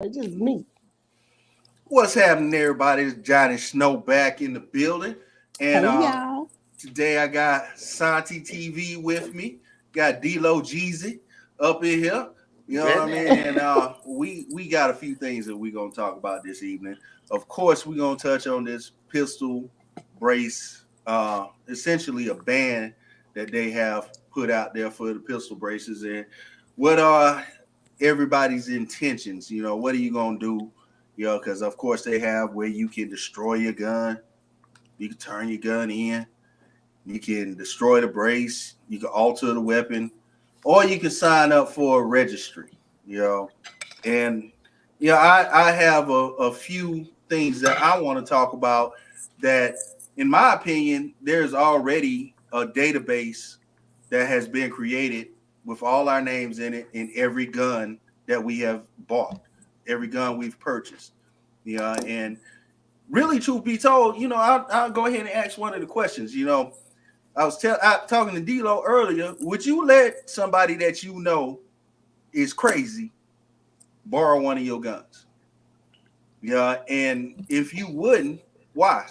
It's just me. What's happening, everybody? It's Johnny Snow back in the building, and Hey y'all. today I got Santi TV with me. Got D-Lo Jeezy up in here. You know what I mean? And we got a few things that we're gonna talk about this evening. Of course, we're gonna touch on this pistol brace, essentially a ban that they have put out there for the pistol braces, and what are everybody's intentions? What are you gonna do? Because of course they have where you can destroy your gun, you can turn your gun in, you can destroy the brace, you can alter the weapon, or you can sign up for a registry. You know, and I have a few things that I want to talk about that, in my opinion, there's already a database that has been created with all our names in it in every gun that we have bought, every gun we've purchased. And really, truth be told, I'll go ahead and ask one of the questions. I talking to D-Lo earlier. Would you let somebody that you know is crazy borrow one of your guns? Yeah, and if you wouldn't, why?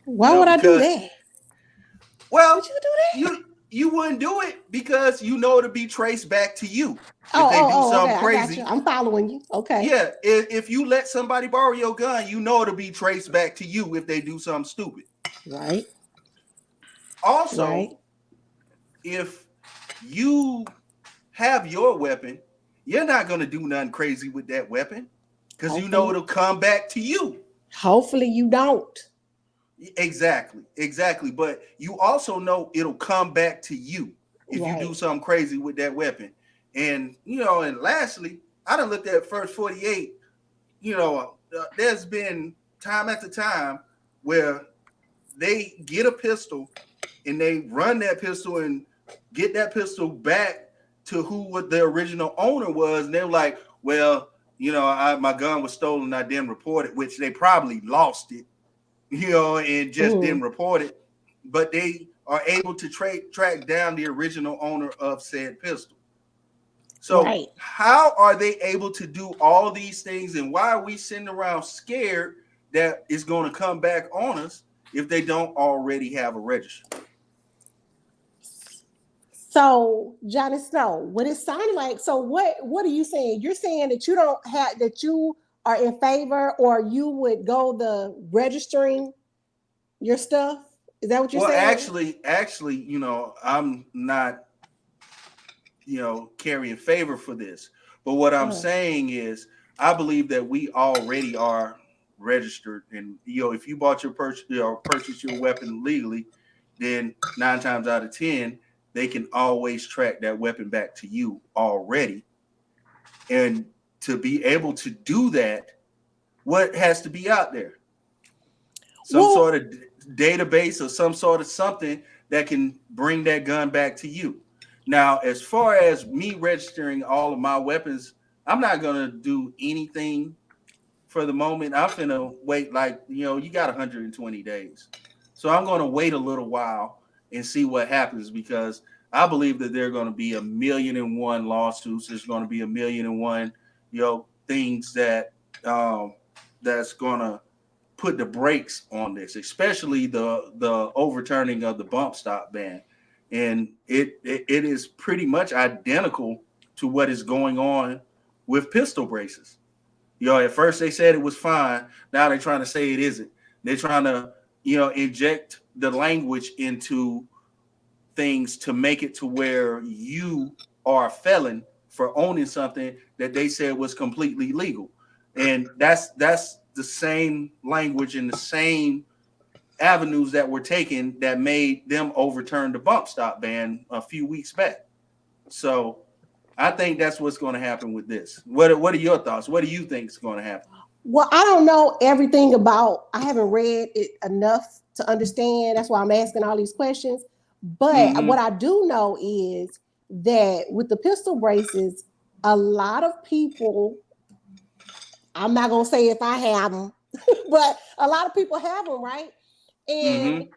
Why would I do Because, that? well, Would you do that? you wouldn't do it because you know it'll be traced back to you if they do Oh, okay. something I got you. crazy. I'm following you. Okay. Yeah, if you let somebody borrow your gun, you know it'll be traced back to you if they do something stupid. Right. Right. Also, if you have your weapon, you're not going to do nothing crazy with that weapon because you know Hopefully. it'll come back to you. Hopefully you don't. Exactly. But you also know it'll come back to you if you do Right. something crazy with that weapon. And lastly, I done looked at First 48. There's been time after time where they get a pistol and they run that pistol and get that pistol back to who what the original owner was. And they're like, well, my gun was stolen. I didn't report it, which they probably lost it, and just didn't Mm. report it. But they are able to track down the original owner of said pistol. So Right. how are they able to do all these things, and why are we sitting around scared that it's going to come back on us if they don't already have a registry? So, Johnny Snow, what it sounded like, so what are you saying? You're saying that you don't have that you are in favor or you would go the registering your stuff? Is that what you're Well, saying? actually, I'm not, carrying favor for this. But what I'm Oh, saying is, I believe that we already are registered, and if you bought your purchase your weapon legally, then 9 times out of 10, they can always track that weapon back to you already. And to be able to do that, what has to be out there? Some well, sort of database or some sort of something that can bring that gun back to you. Now, as far as me registering all of my weapons, I'm not gonna do anything for the moment. I'm finna wait, like, you got 120 days. So I'm gonna wait a little while and see what happens, because I believe that there are gonna be a million and one lawsuits. There's gonna be a million and one, things that that's gonna put the brakes on this, especially the overturning of the bump stop ban. And it is pretty much identical to what is going on with pistol braces. At first they said it was fine. Now they're trying to say it isn't. They're trying to, inject the language into things to make it to where you are a felon for owning something that they said was completely legal. And that's the same language and the same avenues that were taken that made them overturn the bump stop ban a few weeks back. So I think that's what's going to happen with this. What are your thoughts? What do you think is going to happen? well, I don't know everything about. I haven't read it enough to understand. That's why I'm asking all these questions. But what Mm-hmm. I do know is that with the pistol braces, a lot of people. I'm not gonna say if I have them, but a lot of people have them, right? And Mm-hmm.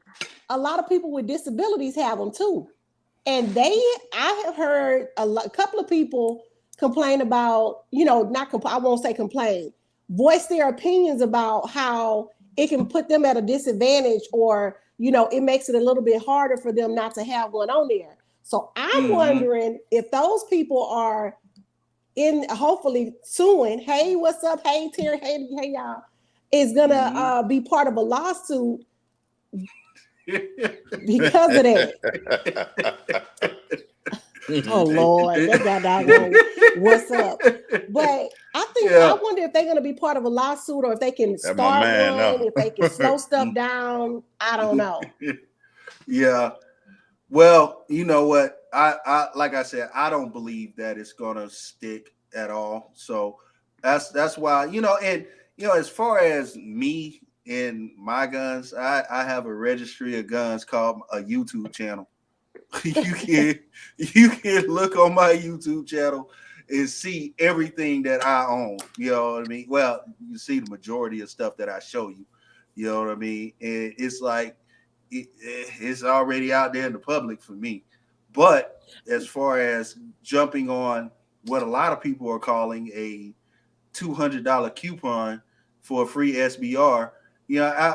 a lot of people with disabilities have them too. And I have heard a couple of people complain about, not I won't say complain, voice their opinions about how it can put them at a disadvantage, or, it makes it a little bit harder for them not to have one on there. So I'm wondering if those people are hopefully suing, hey, what's up? Hey, Terry, hey, y'all, is gonna be part of a lawsuit because of that. Oh Lord, they got doggone what's up. But I wonder if they're gonna be part of a lawsuit, or if they can start one, if they can slow stuff down. I don't know. Yeah. Well, you know what? I like I said, I don't believe that it's gonna stick at all. So that's why, and as far as me and my guns, I have a registry of guns called a YouTube channel. you can look on my YouTube channel and see everything that I own. You know what I mean? Well, you see the majority of stuff that I show you. You know what I mean? And it's like it's already out there in the public for me. But as far as jumping on what a lot of people are calling a $200 coupon for a free SBR,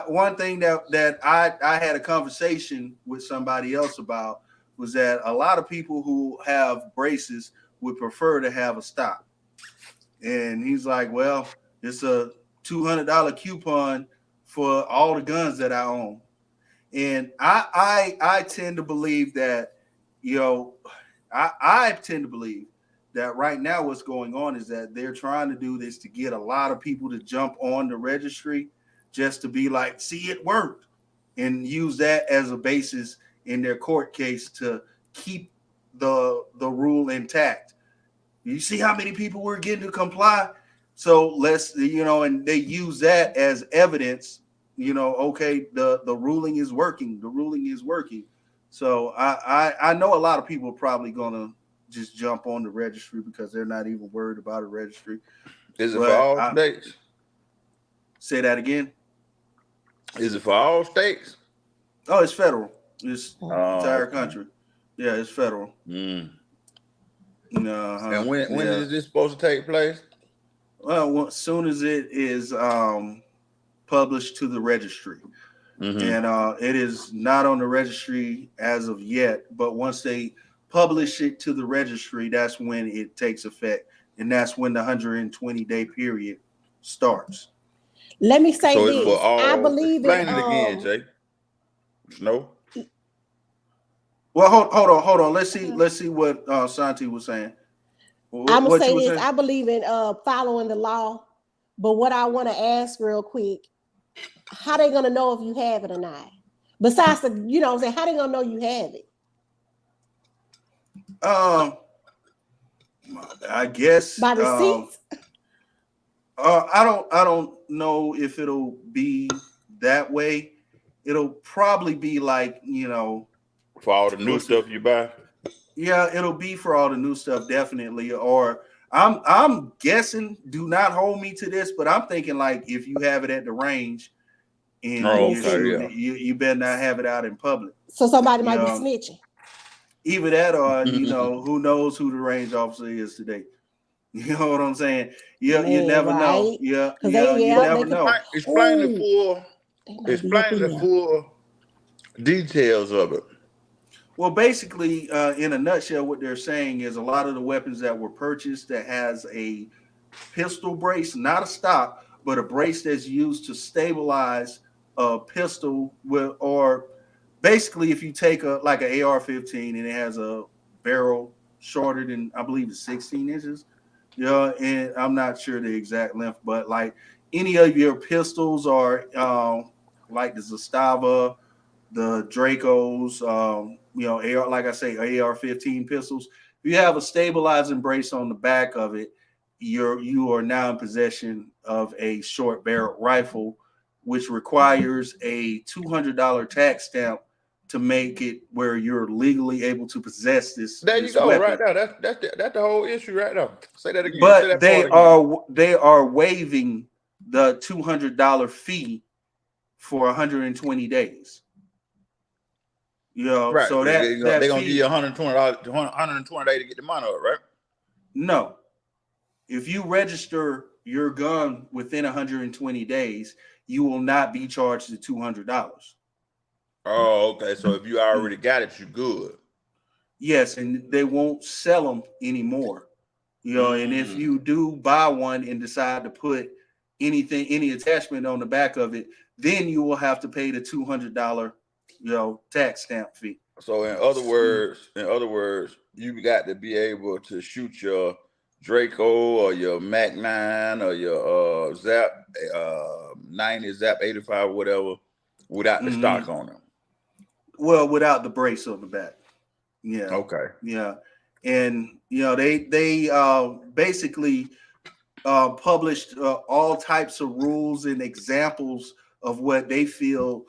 one thing that I had a conversation with somebody else about was that a lot of people who have braces would prefer to have a stop. And he's like, well, it's a $200 coupon for all the guns that I own. And I tend to believe that, I tend to believe that right now what's going on is that they're trying to do this to get a lot of people to jump on the registry just to be like, see, it worked, and use that as a basis in their court case to keep the rule intact. You see how many people we're getting to comply? So let's, and they use that as evidence, okay, the ruling is working. The ruling is working. So I know a lot of people are probably gonna just jump on the registry because they're not even worried about a registry. Is it for all states? Say that again. Is it for all states? Oh, it's federal. It's entire country. Yeah, it's federal. And when is this supposed to take place? Well, as soon as it is published to the registry. And it is not on the registry as of yet, but once they publish it to the registry, that's when it takes effect, and that's when the 120-day period starts. Let me say this. I believe explain it again, Jay. No. Well, hold on. Let's see what Santi was saying. I'm gonna say this. I believe in following the law, but what I want to ask real quick, how they gonna know if you have it or not? Besides the, what I'm saying, how they gonna know you have it? I guess by the seats. I don't know if it'll be that way. It'll probably be like, for all the new stuff you buy. Yeah, it'll be for all the new stuff, definitely. Or I'm guessing, do not hold me to this, but I'm thinking like if you have it at the range and you better not have it out in public. So somebody might be snitching. Either that or, who knows who the range officer is today. You know what I'm saying? Yeah, you never know. Yeah, you never know. Explain the full details of it. Well, basically, in a nutshell, what they're saying is a lot of the weapons that were purchased that has a pistol brace, not a stock, but a brace that's used to stabilize a pistol or basically if you take an AR-15 and it has a barrel shorter than, I believe it's 16 inches. And I'm not sure the exact length, but like any of your pistols are like the Zastava, the Dracos, AR, like I say, AR-15 pistols. If you have a stabilizing brace on the back of it, you are now in possession of a short barrel rifle, which requires a $200 tax stamp to make it where you're legally able to possess this. There you go, weapon. Right now. That's the whole issue right now. Say that again. But they are waiving the $200 fee for 120 days. Right. So they're gonna give you $120 to get the money up, right? No, if you register your gun within 120 days, you will not be charged the $200. Oh, okay. So if you already got it, you good. Yes, and they won't sell them anymore. And if Mm. you do buy one and decide to put any attachment on the back of it, then you will have to pay the $200, tax stamp fee. So in other words, you got to be able to shoot your Draco or your Mac 9 or your Zap 90, Zap 85, whatever, without the Mm-hmm. stock on them. Well, without the brace on the back. Yeah. Okay. Yeah. And they basically published all types of rules and examples of what they feel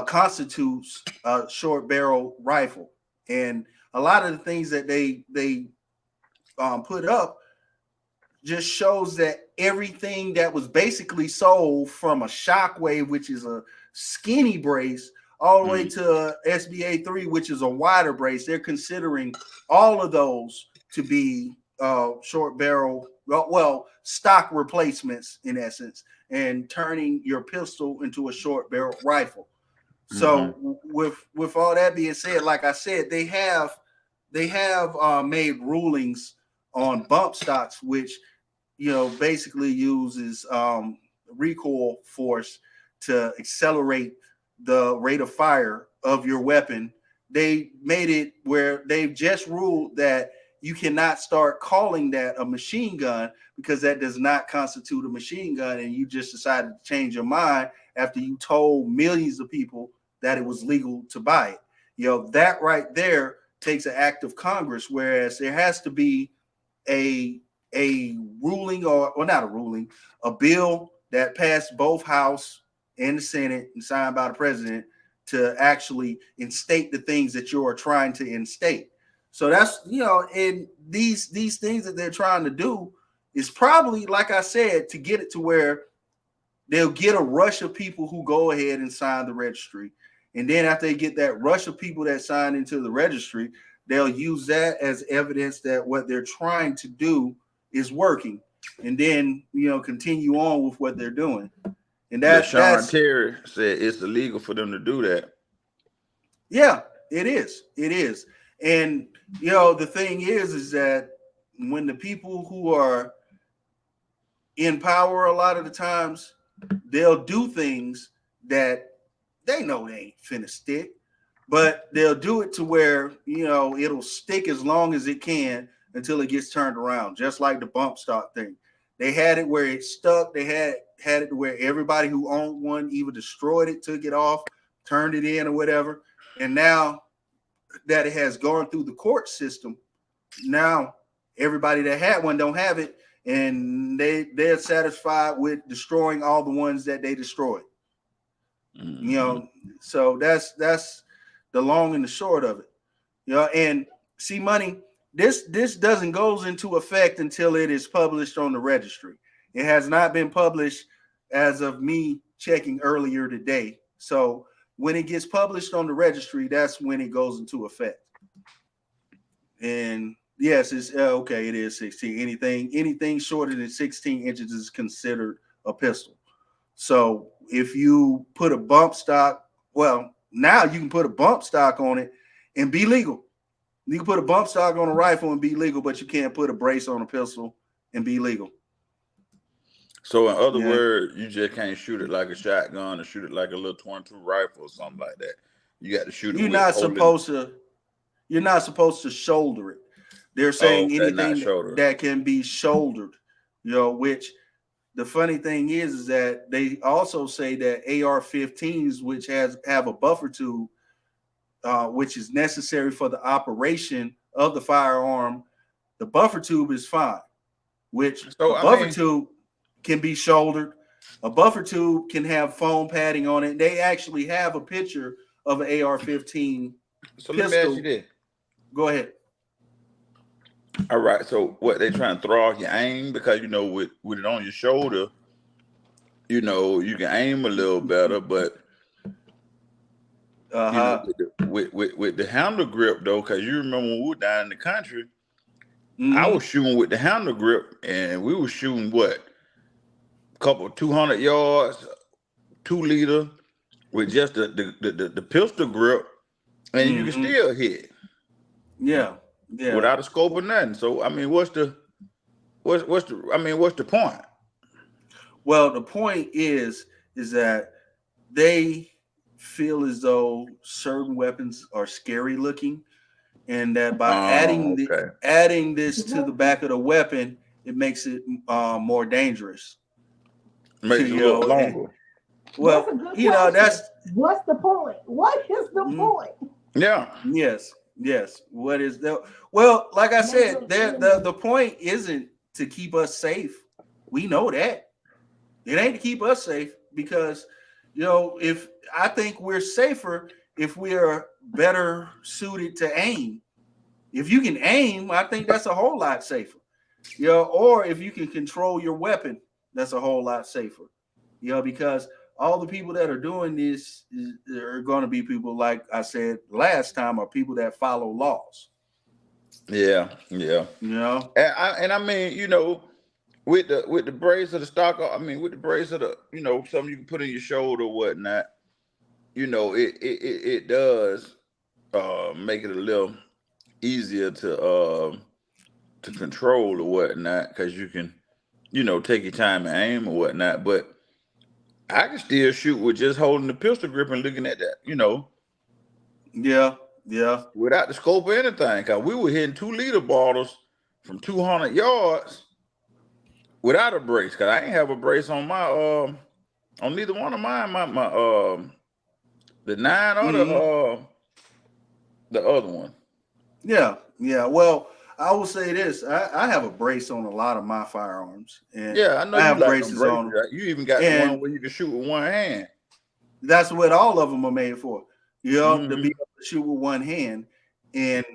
constitutes a short barrel rifle. And a lot of the things that they put up just shows that everything that was basically sold from a Shockwave, which is a skinny brace, all the way to SBA 3, which is a wider brace, they're considering all of those to be short barrel, stock replacements in essence, and turning your pistol into a short barrel rifle. So with all that being said, like I said, they have made rulings on bump stocks, which basically uses recoil force to accelerate the rate of fire of your weapon. They made it where they've just ruled that you cannot start calling that a machine gun because that does not constitute a machine gun, and you just decided to change your mind after you told millions of people that it was legal to buy it. That right there takes an act of Congress, whereas there has to be a ruling or not a ruling, a bill that passed both House and the Senate and signed by the president to actually instate the things that you are trying to instate. So that's, and these things that they're trying to do is probably, like I said, to get it to where they'll get a rush of people who go ahead and sign the registry. And then after they get that rush of people that sign into the registry, they'll use that as evidence that what they're trying to do is working, and then continue on with what they're doing. And Sean Terry said it's illegal for them to do that. Yeah, it is. It is. And the thing is that when the people who are in power, a lot of the times they'll do things that they know they ain't finna stick, but they'll do it to where it'll stick as long as it can until it gets turned around, just like the bump stock thing. They had it where it stuck. They had it to where everybody who owned one either destroyed it, took it off, turned it in, or whatever. And now that it has gone through the court system, now everybody that had one don't have it, and they're satisfied with destroying all the ones that they destroyed. So that's the long and the short of it. And see, money, this doesn't goes into effect until it is published on the registry. It has not been published as of me checking earlier today. So when it gets published on the registry, that's when it goes into effect. And yes, it's okay. It is 16. Anything shorter than 16 inches is considered a pistol. So if you put a bump stock, well, now you can put a bump stock on it and be legal. You can put a bump stock on a rifle and be legal, but you can't put a brace on a pistol and be legal. So in other words, you just can't shoot it like a shotgun or shoot it like a little 22 rifle or something like that. You got to shoot it. You're not supposed to shoulder it. They're saying anything that can be shouldered, which the funny thing is that they also say that AR-15s, which have a buffer tube, which is necessary for the operation of the firearm, the buffer tube is fine. Buffer tube can be shouldered. A buffer tube can have foam padding on it. They actually have a picture of an AR-15 pistol. Let me ask you this. Go ahead. All right. So what, they trying to throw off your aim because with it on your shoulder, you can aim a little better, but with the handle grip though, because you remember when we were down in the country, I was shooting with the handle grip, and we were shooting what, couple 200 yards, 2 liter with just the pistol grip, and you can still hit. Yeah, yeah. Without a scope or nothing. So I mean, what's the point? Well, the point is that they feel as though certain weapons are scary looking, and that by adding this to the back of the weapon, it makes it more dangerous. Makes it look longer. Well, that's a good you know, question. What's the point? What is the point? Yeah. Yes. What is the well? Like I said, the point isn't to keep us safe. We know that it ain't to keep us safe because if I think we're safer if we are better suited to aim. If you can aim, I think that's a whole lot safer. Or if you can control your weapon, that's a whole lot safer. Because all the people that are doing this are going to be people, like I said last time, are people that follow laws. Yeah. And I mean, with the brace of the stock, I mean, with the brace of the, something you can put in your shoulder or whatnot, it does make it a little easier to control or whatnot, because you can, take your time and aim or whatnot. But I can still shoot with just holding the pistol grip and looking at that, Yeah. without the scope or anything. Because we were hitting 2-liter bottles from 200 yards without a brace. Because I ain't have a brace on my on neither one of mine. My the 9 or the other one. Yeah. Well, I will say this: I have a brace on a lot of my firearms, and I know I have you braces on them. You even got the one where you can shoot with one hand. That's what all of them are made for. To be able to shoot with one hand. And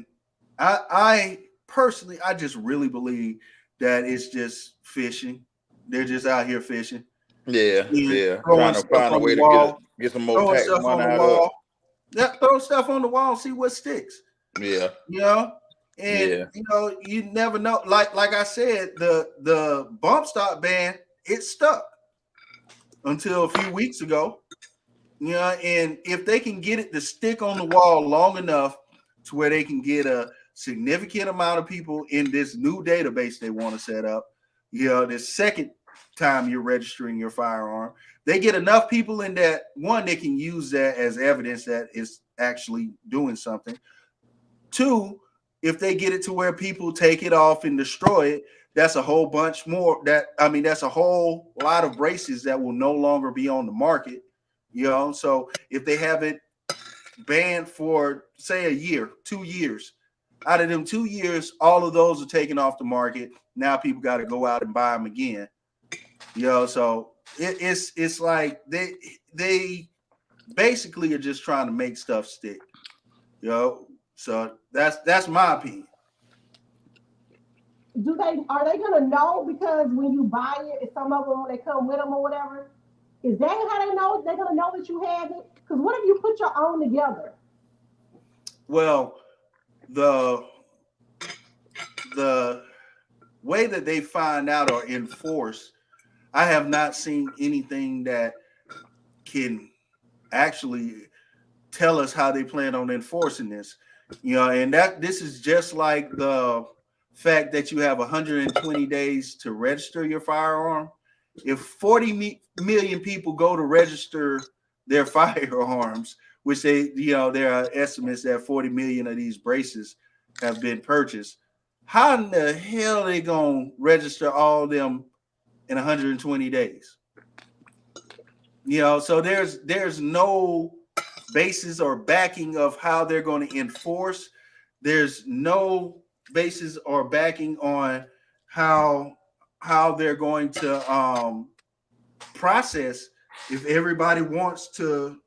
I personally, I just really believe that it's just fishing. They're just out here fishing. Yeah. Trying to find a way to get some more tax money out of it. Yeah, throw stuff on the wall, see what sticks. Yeah. And you never know. Like I said, the bump stock ban, it stuck until a few weeks ago. And if they can get it to stick on the wall long enough to where they can get a significant amount of people in this new database they want to set up, the second time you're registering your firearm, they get enough people in that, one, they can use that as evidence that it's actually doing something. 2, if they get it to where people take it off and destroy it, that's a whole bunch more. That's a whole lot of braces that will no longer be on the market. So if they have it banned for, say, a year, 2 years, out of them 2 years, all of those are taken off the market. Now people got to go out and buy them again. So it's like they basically are just trying to make stuff stick. So that's my opinion. Are they gonna know? Because when you buy it, some of them, when they come with them or whatever, is that how they know? They're gonna know that you have it? Because what if you put your own together? Well, the way that they find out or enforce, I have not seen anything that can actually tell us how they plan on enforcing this. And that this is just like the fact that you have 120 days to register your firearm. If 40 million people go to register their firearms, which there are estimates that 40 million of these braces have been purchased, how in the hell are they going to register all of them in 120 days? So there's no basis or backing of how they're going to enforce. There's no basis or backing on how they're going to process if everybody wants to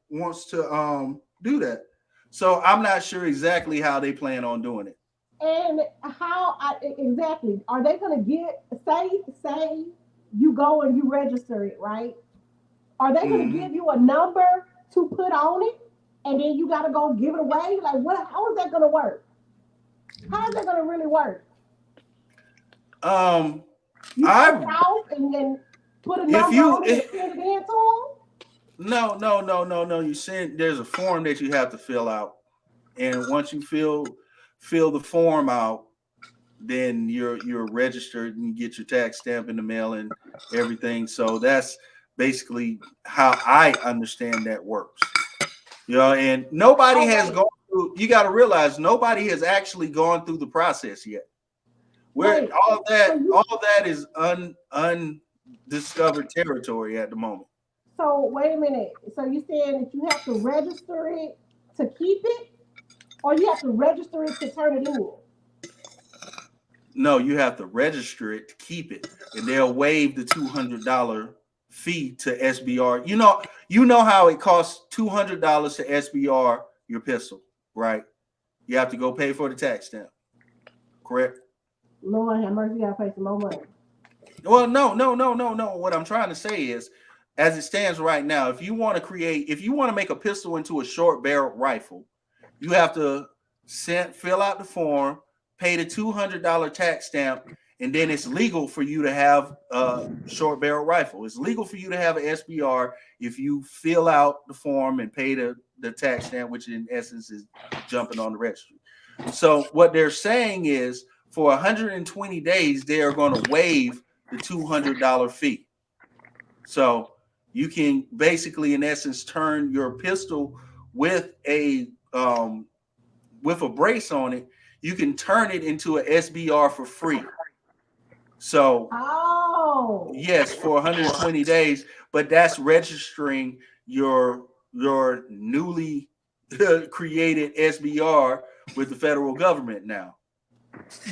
do that. So I'm not sure exactly how they plan on doing it. And exactly are they going to get? Say you go and you register it, right? Are they going to give you a number to put on it, and then you got to go give it away? Like, what? How is that going to work? How is that going to really work? You I print it out and then put a if number you on it and send it in to no. You send there's a form that you have to fill out, and once you fill the form out, then you're registered and you get your tax stamp in the mail and everything. So that's basically how I understand that works. And nobody them? has gone through. You got to realize nobody has actually gone through the process yet. Where Wait, all so that you all that is undiscovered territory at the moment. so wait a minute. So you saying that you have to register it to keep it, or you have to register it to turn it in? No, you have to register it to keep it, and they'll waive the $200 fee to SBR. You know how it costs $200 to SBR your pistol, right? You have to go pay for the tax stamp, correct? Lord have mercy, you gotta pay some more money. Well, no. What I'm trying to say is, as it stands right now, if you want to make a pistol into a short barrel rifle, you have to fill out the form, pay the $200 tax stamp, and then it's legal for you to have a short barrel rifle. It's legal for you to have an SBR if you fill out the form and pay the tax stamp, which in essence is jumping on the registry. So what they're saying is for 120 days, they are going to waive the $200 fee. So you can basically, in essence, turn your pistol with a brace on it. You can turn it into an SBR for free. So Oh, yes, for 120 days, but that's registering your newly created SBR with the federal government now.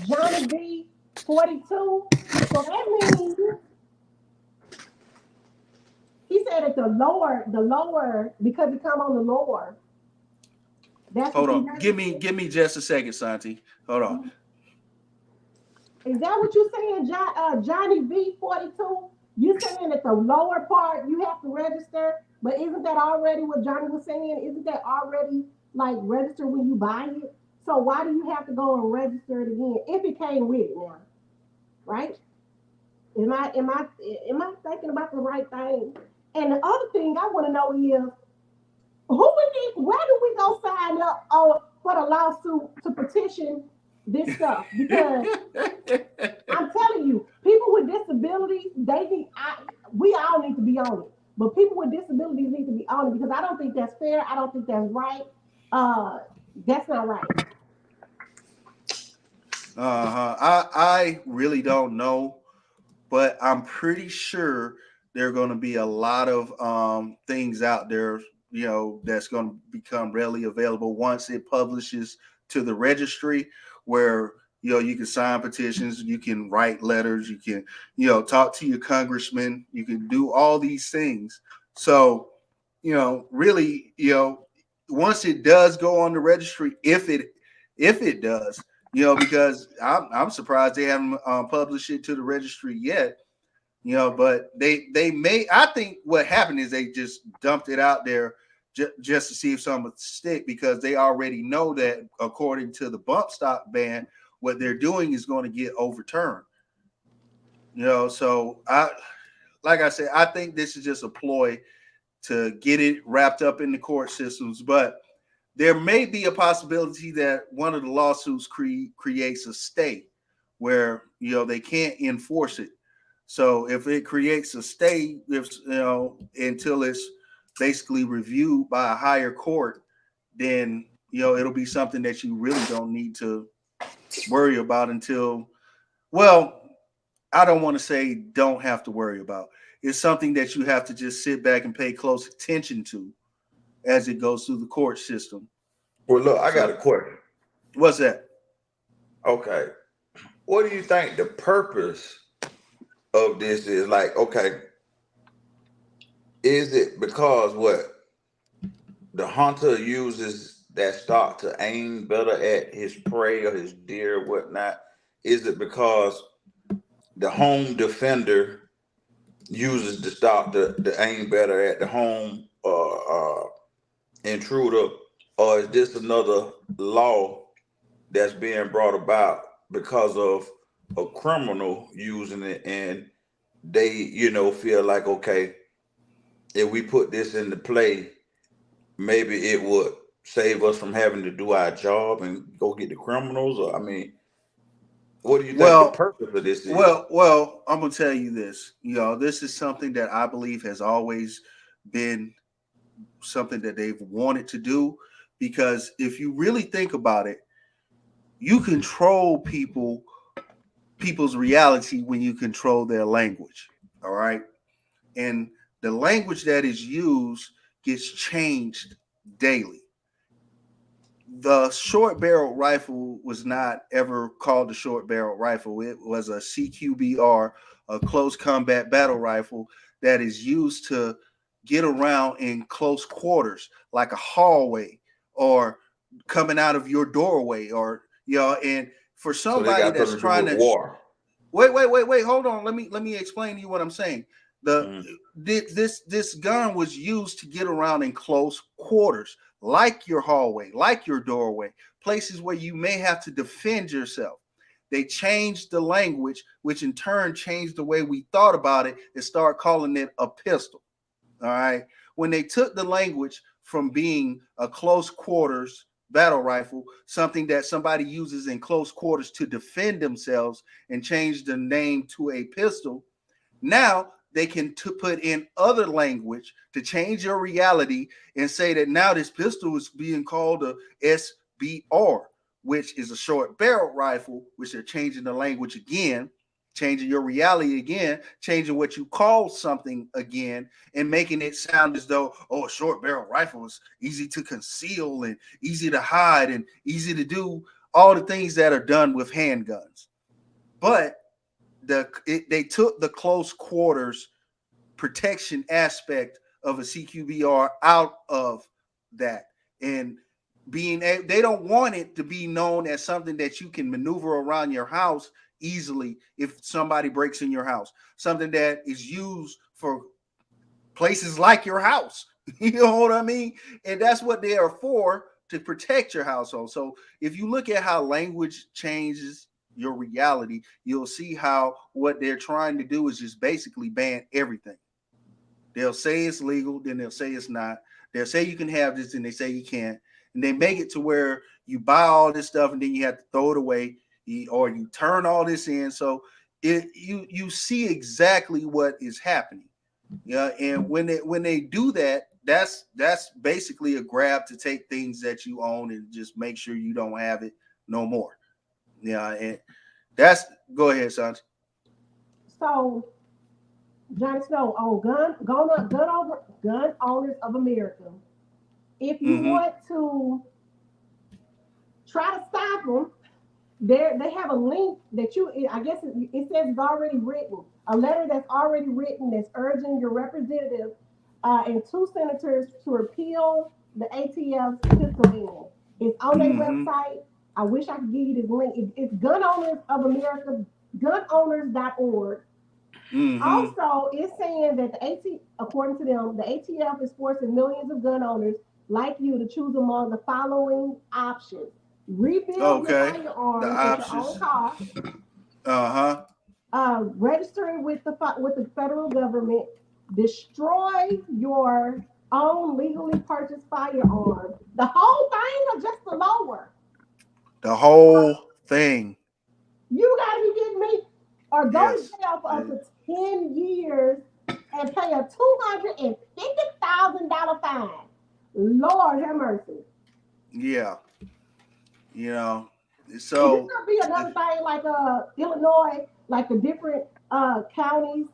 Johnny B 42. So that means he said that the lower, because it come on the lower, that's Hold what you on. Give register. me give me just a second, Santi. Hold on. Is that what you saying, Johnny B 42? You saying that the lower part you have to register, but isn't that already what Johnny was saying? Isn't that already like registered when you buy it? So why do you have to go and register it again if it came with it now, right? Am I thinking about the right thing? And the other thing I want to know is where do we go sign up for the lawsuit to petition this stuff? Because I'm telling you, people with disabilities, we all need to be on it. But people with disabilities need to be on it because I don't think that's fair. I don't think that's right. Uh, that's not right. I really don't know, but I'm pretty sure there are going to be a lot of things out there, that's going to become readily available once it publishes to the registry, where you can sign petitions, you can write letters, you can talk to your congressman, you can do all these things. So really, once it does go on the registry, if it does, because I'm surprised they haven't published it to the registry yet. But they may. I think what happened is they just dumped it out there just to see if something would stick, because they already know that according to the bump stock ban, what they're doing is going to get overturned. So like I said, I think this is just a ploy to get it wrapped up in the court systems, but there may be a possibility that one of the lawsuits creates a stay where they can't enforce it. So if it creates a stay, if until it's basically reviewed by a higher court, then it'll be something that you really don't need to worry about until, well, I don't want to say don't have to worry about. It's something that you have to just sit back and pay close attention to as it goes through the court system. Well, look, I got a So question. what's that? Okay. What do you think the purpose of this is? Like, okay, is it because what the hunter uses that stock to aim better at his prey or his deer or whatnot? Is it because the home defender uses the stock to aim better at the home intruder? Or is this another law that's being brought about because of a criminal using it, and they, feel like, okay, if we put this into play, maybe it would save us from having to do our job and go get the criminals. Or, I mean, what do you think the purpose of this is? Well, I'm gonna tell you this. This is something that I believe has always been something that they've wanted to do, because if you really think about it, you control people's reality when you control their language. All right. And the language that is used gets changed daily. The short barrel rifle was not ever called a short barrel rifle. It was a CQBR, a close combat battle rifle, that is used to get around in close quarters, like a hallway or coming out of your doorway, or and for So they somebody got that's something to do trying with to war. wait, hold on. Let me explain to you what I'm saying. Mhm. This gun was used to get around in close quarters, like your hallway, like your doorway, places where you may have to defend yourself. They changed the language, which in turn changed the way we thought about it, and started calling it a pistol. All right. When they took the language from being a close quarters battle rifle, something that somebody uses in close quarters to defend themselves, and changed the name to a pistol, now they can put in other language to change your reality and say that now this pistol is being called a SBR, which is a short barrel rifle, which they're changing the language again, changing your reality again, changing what you call something again, and making it sound as though, oh, a short barrel rifle is easy to conceal and easy to hide and easy to do all the things that are done with handguns. But they took the close quarters protection aspect of a CQBR out of that, and they don't want it to be known as something that you can maneuver around your house easily if somebody breaks in your house, something that is used for places like your house. You know what I mean? And that's what they are for, to protect your household. So if you look at how language changes your reality, you'll see how what they're trying to do is just basically ban everything. They'll say it's legal, then they'll say it's not. They'll say you can have this, and they say you can't. And they make it to where you buy all this stuff and then you have to throw it away, or you turn all this in. So you see exactly what is happening. Yeah, and when they do that, that's basically a grab to take things that you own and just make sure you don't have it no more. Yeah, and that's go ahead, son. So, Johnny Snow, on gun owners of America, if you Mm-hmm. want to try to stop them, they have a link that I guess it says it's already written, a letter that's already written that's urging your representative and two senators to repeal the ATF's pistol ban. It's on their Mm-hmm. website. I wish I could give you this link. It's Gun Owners of America, gunowners.org. Mm-hmm. Also, it's saying that according to them, the ATF is forcing millions of gun owners like you to choose among the following options: rebuild your Okay. The firearms at your own options. cost, Uh-huh. registering with the federal government, destroy your own legally purchased firearm. The whole thing, or just the lower? The whole thing. You gotta be kidding me! Or go to Yes. jail for up to 10 years and pay a $250,000 fine. Lord have mercy. Yeah. You know. Is this So gonna be another thing like Illinois, like the different counties?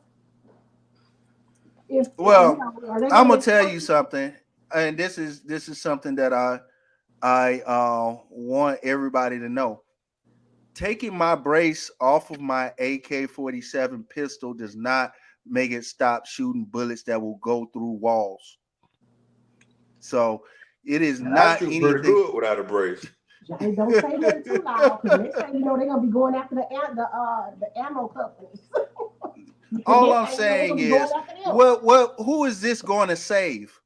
If well, are they I'm gonna gonna tell enforce you it? something, and this is something that I want everybody to know. Taking my brace off of my AK-47 pistol does not make it stop shooting bullets that will go through walls. So it is And I not shoot pretty anything. good without a brace. Johnny, don't say nothing too loud because next thing you know they're gonna be going after the ammo companies. All Next I'm thing you know they're saying gonna be going is, after them. what who is this going to save?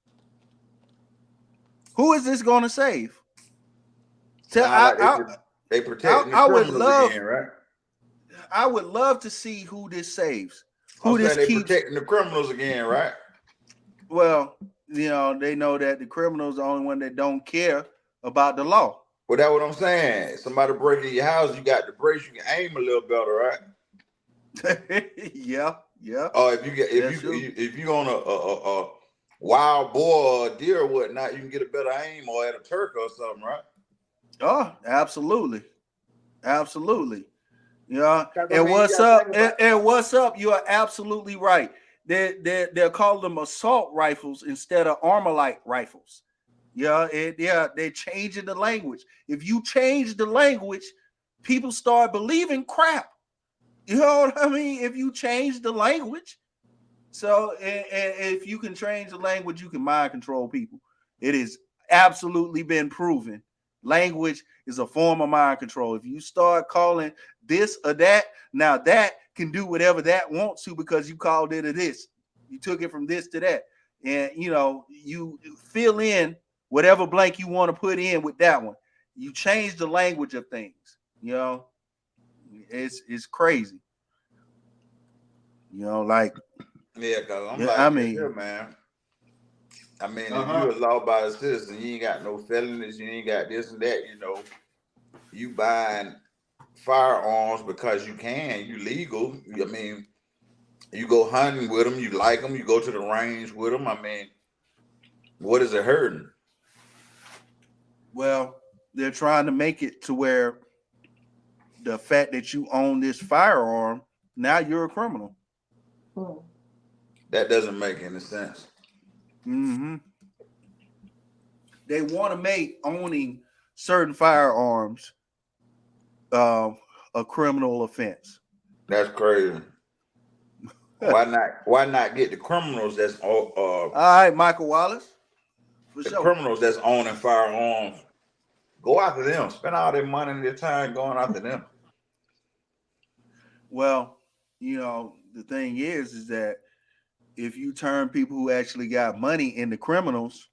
Who is this going to save? Sound like they I protecting the would criminals love. again, right? I would love to see who this saves. I'm Who this saying they keeps. protecting the criminals again, right? Well, they know that the criminals are the only one that don't care about the law. Well, that's what I'm saying. Somebody breaking your house, you got the brakes, you can aim a little better, right? Yeah. Or if you on a wild boar or a deer or whatnot, you can get a better aim, or at a turkey or something, right? Oh, absolutely. Yeah. I And mean, what's you gotta up? think about And what's up? You are absolutely right. They're calling them assault rifles instead of armor-light rifles. Yeah, they're changing the language. If you change the language, people start believing crap. You know what I mean? If you change the language, so and if you can change the language, you can mind control people. It is absolutely been proven. Language is a form of mind control. If you start calling this or that, now that can do whatever that wants to because you called it a this. You took it from this to that. And you fill in whatever blank you want to put in with that one. You change the language of things. It's crazy. Like yeah, because I'm yeah, like, I this mean, here, man. I mean, if you're a law-abiding citizen, you ain't got no felonies, you ain't got this and that, you buying firearms because you can, you legal. I mean, you go hunting with them, you like them, you go to the range with them. I mean, what is it hurting? well, they're trying to make it to where the fact that you own this firearm, now you're a criminal. That doesn't make any sense. Mm-hmm. They want to make owning certain firearms a criminal offense. That's crazy. Why not get the criminals that's all right, Michael Wallace? For the sure. criminals that's owning firearms? Go after them. Spend all their money and their time going after them. Well, the thing is that if you turn people who actually got money into criminals,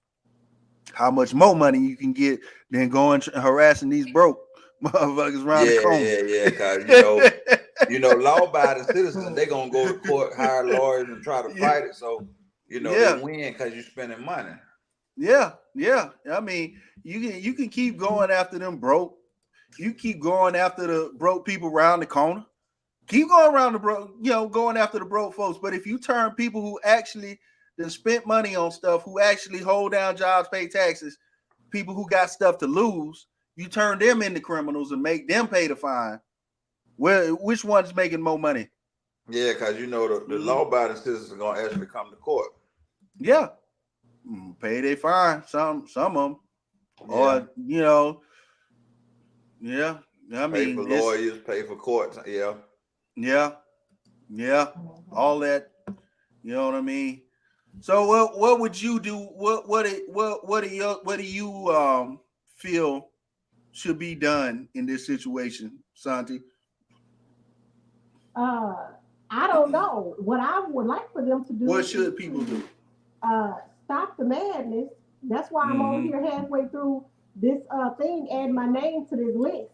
how much more money you can get than going harassing these broke motherfuckers around the corner. Yeah. Because law-abiding citizens, they're gonna go to court, hire lawyers, and try to fight it. So they win because you're spending money. Yeah. I mean, you can keep going after them broke. You keep going after the broke people around the corner. Keep going around the broke, going after the broke folks. But if you turn people who actually then spent money on stuff, who actually hold down jobs, pay taxes, people who got stuff to lose, you turn them into criminals and make them pay the fine. Well, which one's making more money? Yeah, because the law-abiding citizens are gonna actually come to court. Yeah, pay their fine. Some of them, or yeah. I mean, pay for lawyers, pay for courts. Yeah, all that. You know what I mean? So what would you do? What do you feel should be done in this situation, Santi? I don't know. What I would like for them to do. What should people do? Stop the madness. That's why I'm on here halfway through this thing, add my name to this list.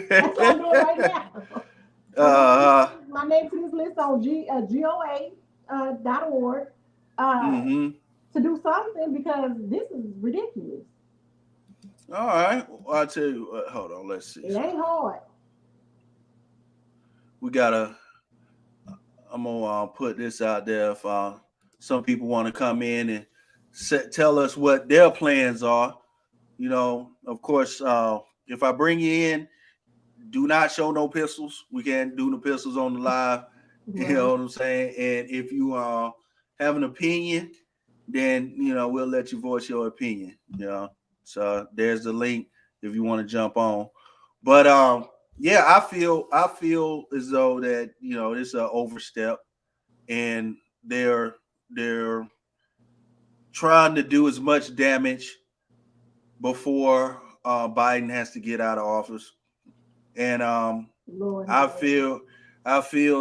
That's what I'm doing right now. My name to this list on GOA.org to do something because this is ridiculous. All right, I'll tell you. Hold on, let's see. It ain't hard. I'm gonna put this out there if some people want to come in and tell us what their plans are. Of course, if I bring you in, do not show no pistols. We can't do no pistols on the live. You know what I'm saying? And if you have an opinion, then we'll let you voice your opinion. So there's the link if you want to jump on. But yeah, I feel as though that it's an overstep, and they're trying to do as much damage before Biden has to get out of office. And I feel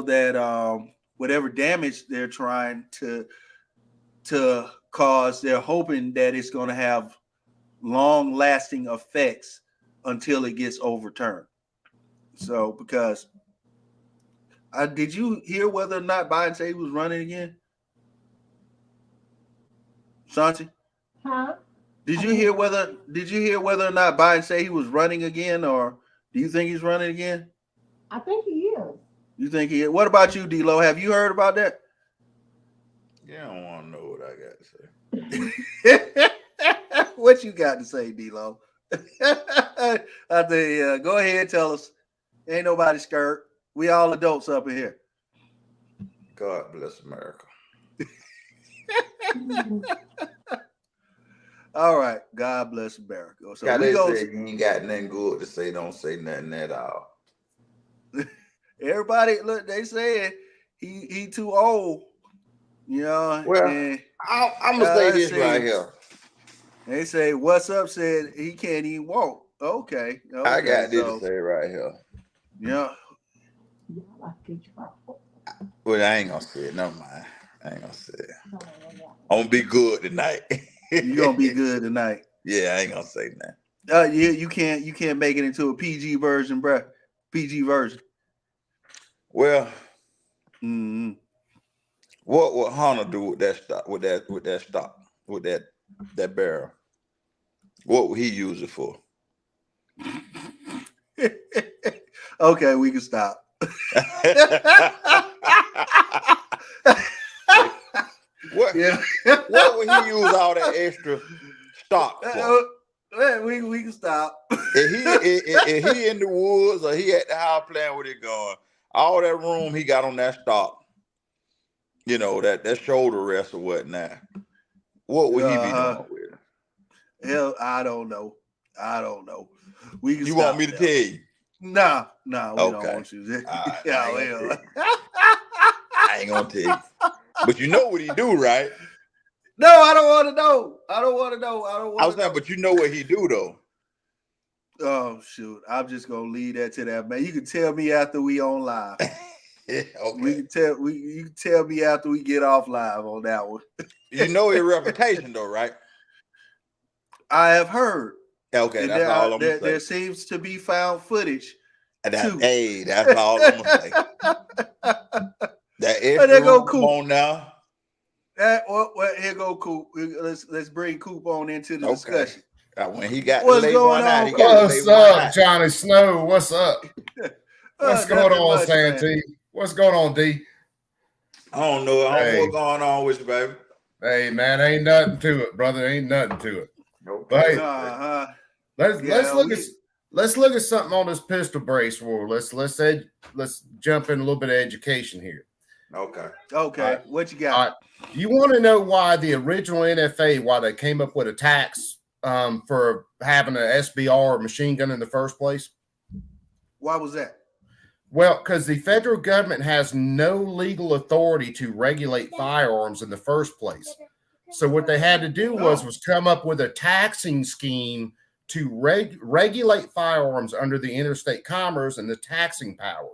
that whatever damage they're trying to cause, they're hoping that it's going to have long-lasting effects until it gets overturned. So because Did you hear whether or not Biden said he was running again? Shanti? Huh? Did I you didn't hear hear. whether or not Biden said he was running again, or do you think he's running again? I think he is. You think he is? What about you, D-Lo? Have you heard about that? You don't want to know what I got to say. What you got to say, D-Lo? I think, go ahead, tell us. Ain't nobody scared. We all adults up in here. God bless America. All right. God bless America. So God, we they go. say you ain't got nothing good to say. Don't say nothing at all. Everybody, look, they saying he too old. You know, Well, and I'm gonna say let's this right see. here. They say, "What's up?" Said he can't even walk. Okay, I okay. got this to So say right here. yeah, Well, I ain't gonna say it. Never mind. I ain't gonna say it. I'm gonna be good tonight. you gonna be good tonight. Yeah, I ain't gonna say that. You can't make it into a PG version, bruh. PG version. Well, Mm-hmm. what would Hunter do with that stock? With that barrel? What would he use it for? Okay, we can stop. What? Yeah. What would he use all that extra stock for? We can stop. If he in the woods or he at the house playing with it going, all that room he got on that stock, you know, that shoulder rest or whatnot, what would he be doing with it? Hell, I don't know. We can You stop want me to now. tell you? Nah, we don't Okay. want you to. I Yeah, ain't gonna tell you. But you know what he do, right? No, I don't want to know. I was saying, but you know what he do though. Oh shoot! I'm just gonna leave that to that man. You can tell me after we on live. Okay. You can tell me after we get off live on that one. You know his reputation though, right? I have heard. Okay, And that's all I'm gonna say. there seems to be found footage. Hey, that's all I'm gonna say. That extra There go room Coop. on now. Well, here go Coop. Let's bring Coop on into the discussion. When he got What's to lay going one out, on, he got to What's lay one up, out. Johnny Snow? What's up? What's going Nothing on, much, Santee? man. What's going on, D? I don't know. I don't know Hey. what's going on with you, baby. Hey, man, ain't nothing to it, brother. Ain't nothing to it. Okay. But let's look at something on this pistol brace war. Let's jump in a little bit of education here. Okay. What you got? You want to know why the original NFA, why they came up with a tax for having an SBR machine gun in the first place? Why was that? Well, because the federal government has no legal authority to regulate firearms in the first place. So what they had to do was come up with a taxing scheme to regulate firearms under the interstate commerce and the taxing power.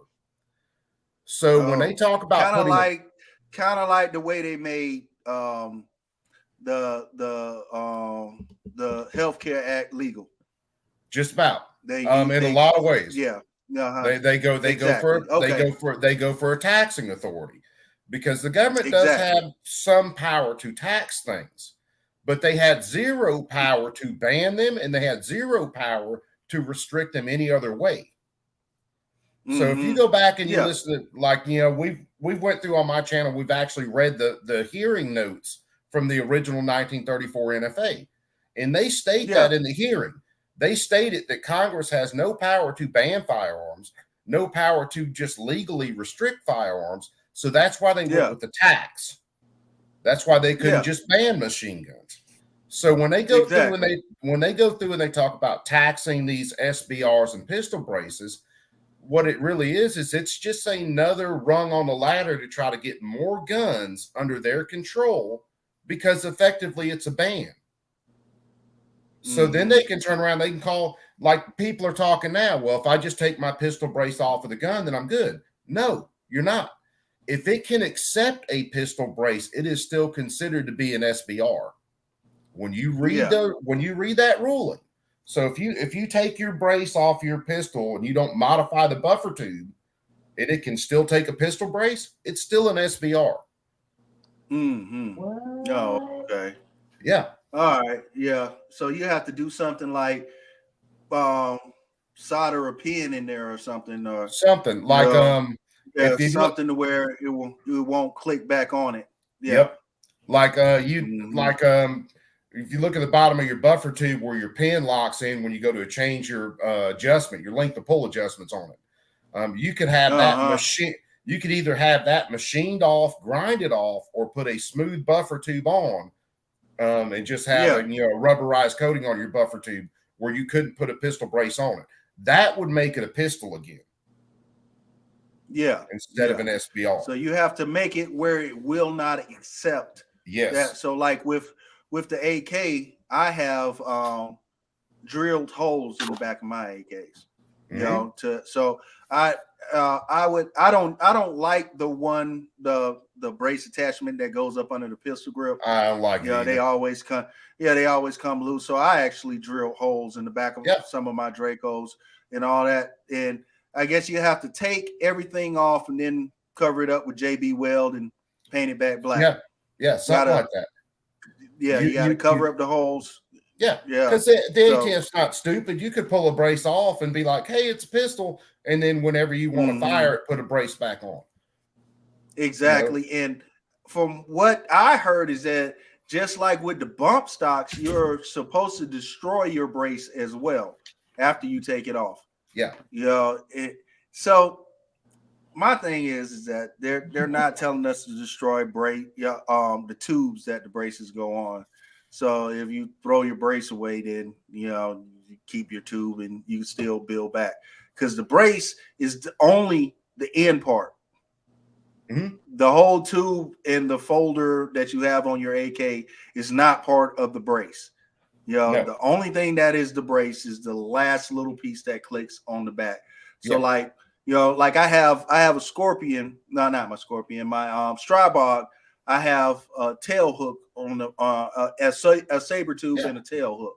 So when they talk about kind of like the way they made the Healthcare Act legal. Just about. In a lot of ways. Yeah. They go for a taxing authority because the government does have some power to tax things, but they had zero power to ban them and they had zero power to restrict them any other way. So if you go back and you listen to, we've went through on my channel, we've actually read the hearing notes from the original 1934 NFA, and they state that in the hearing. They stated that Congress has no power to ban firearms, no power to just legally restrict firearms. So that's why they went with the tax. That's why they couldn't just ban machine guns. So when they go through and they talk about taxing these SBRs and pistol braces, what it really is it's just another rung on the ladder to try to get more guns under their control because effectively it's a ban. So then they can turn around, they can call, like people are talking now, well, if I just take my pistol brace off of the gun, then I'm good. No, you're not. If it can accept a pistol brace, it is still considered to be an SBR. When you read that ruling. So if you take your brace off your pistol and you don't modify the buffer tube, and it can still take a pistol brace, it's still an SBR. What? Oh, okay. Yeah. All right. Yeah. So you have to do something like solder a pin in there or something, or something like if something to where it won't click back on it. Yeah. Yep. Like if you look at the bottom of your buffer tube where your pin locks in when you go to change your adjustment, your length of pull adjustments on it. You could have that machine. You could either have that machined off, grinded off, or put a smooth buffer tube on, and just have a rubberized coating on your buffer tube where you couldn't put a pistol brace on it. That would make it a pistol again. Yeah. Instead of an SBR. So you have to make it where it will not accept that. So like with the AK, I have drilled holes in the back of my AKs. You know, I don't like the brace attachment that goes up under the pistol grip. I don't like it. They always come loose. So I actually drill holes in the back of some of my Dracos and all that. And I guess you have to take everything off and then cover it up with JB Weld and paint it back black. Yeah, something like that. Yeah, you got to cover up the holes. Yeah, because the ATF's not stupid. You could pull a brace off and be like, hey, it's a pistol. And then whenever you want to fire it, put a brace back on. Exactly. And from what I heard is that just like with the bump stocks, you're supposed to destroy your brace as well after you take it off. Yeah. So my thing is that they're not telling us to destroy the tubes that the braces go on. So if you throw your brace away, then you keep your tube and you still build back, because the brace is only the end part. The whole tube and the folder that you have on your AK is not part of the brace. The only thing that is the brace is the last little piece that clicks on the back. So like I have a Scorpion, no, not my Scorpion, my Strybog. I have a tail hook on the a saber tube and a tail hook.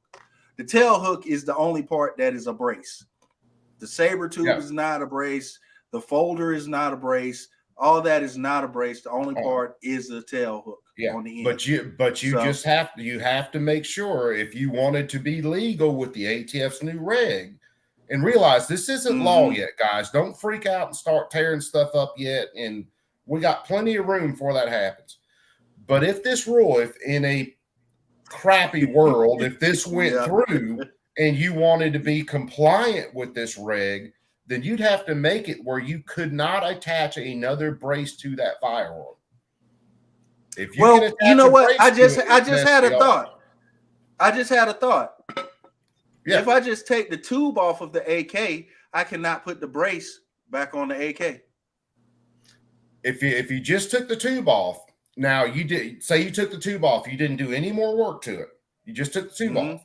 The tail hook is the only part that is a brace. The saber tube is not a brace. The folder is not a brace. All that is not a brace. The only part is the tail hook on the end. But you just have to make sure, if you wanted to be legal with the ATF's new reg, and realize this isn't law yet, guys. Don't freak out and start tearing stuff up yet. And we got plenty of room before that happens. But if this rule, if in a crappy world, if this went through and you wanted to be compliant with this reg, then you'd have to make it where you could not attach another brace to that firearm. If you you know what? I just had a thought. Yeah. If I just take the tube off of the AK, I cannot put the brace back on the AK. If you just took the tube off, now you took the tube off, you didn't do any more work to it. You just took the tube off.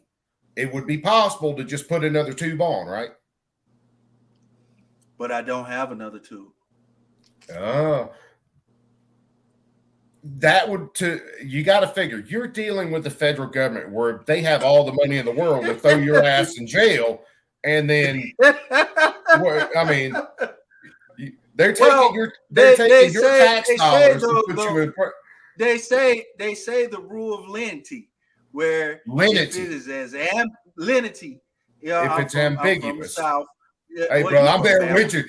It would be possible to just put another tube on, right? But I don't have another tube. Oh. You got to figure, you're dealing with the federal government where they have all the money in the world to throw your ass in jail. And then, they're taking your tax dollars to put you in. They say the rule of lenity, where if it is lenity, if it's ambiguous. South, hey, bro, I'm there with you.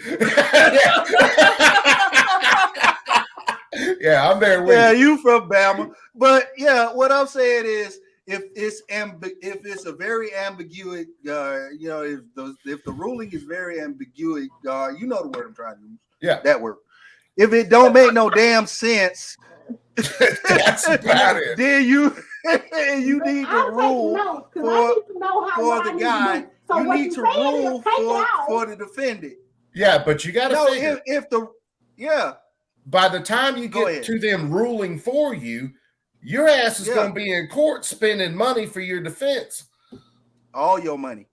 Yeah, I'm there with you. Yeah, you from Bama. But what I'm saying is, if it's a very ambiguous, if the ruling is very ambiguous, you know the word I'm trying to use. Yeah, that word. If it don't make no damn sense, that's about it. Then you need to rule for the guy. So you need to rule for the defendant. Yeah, but you got to figure by the time you get to them ruling for you, your ass is going to be in court spending money for your defense. All your money.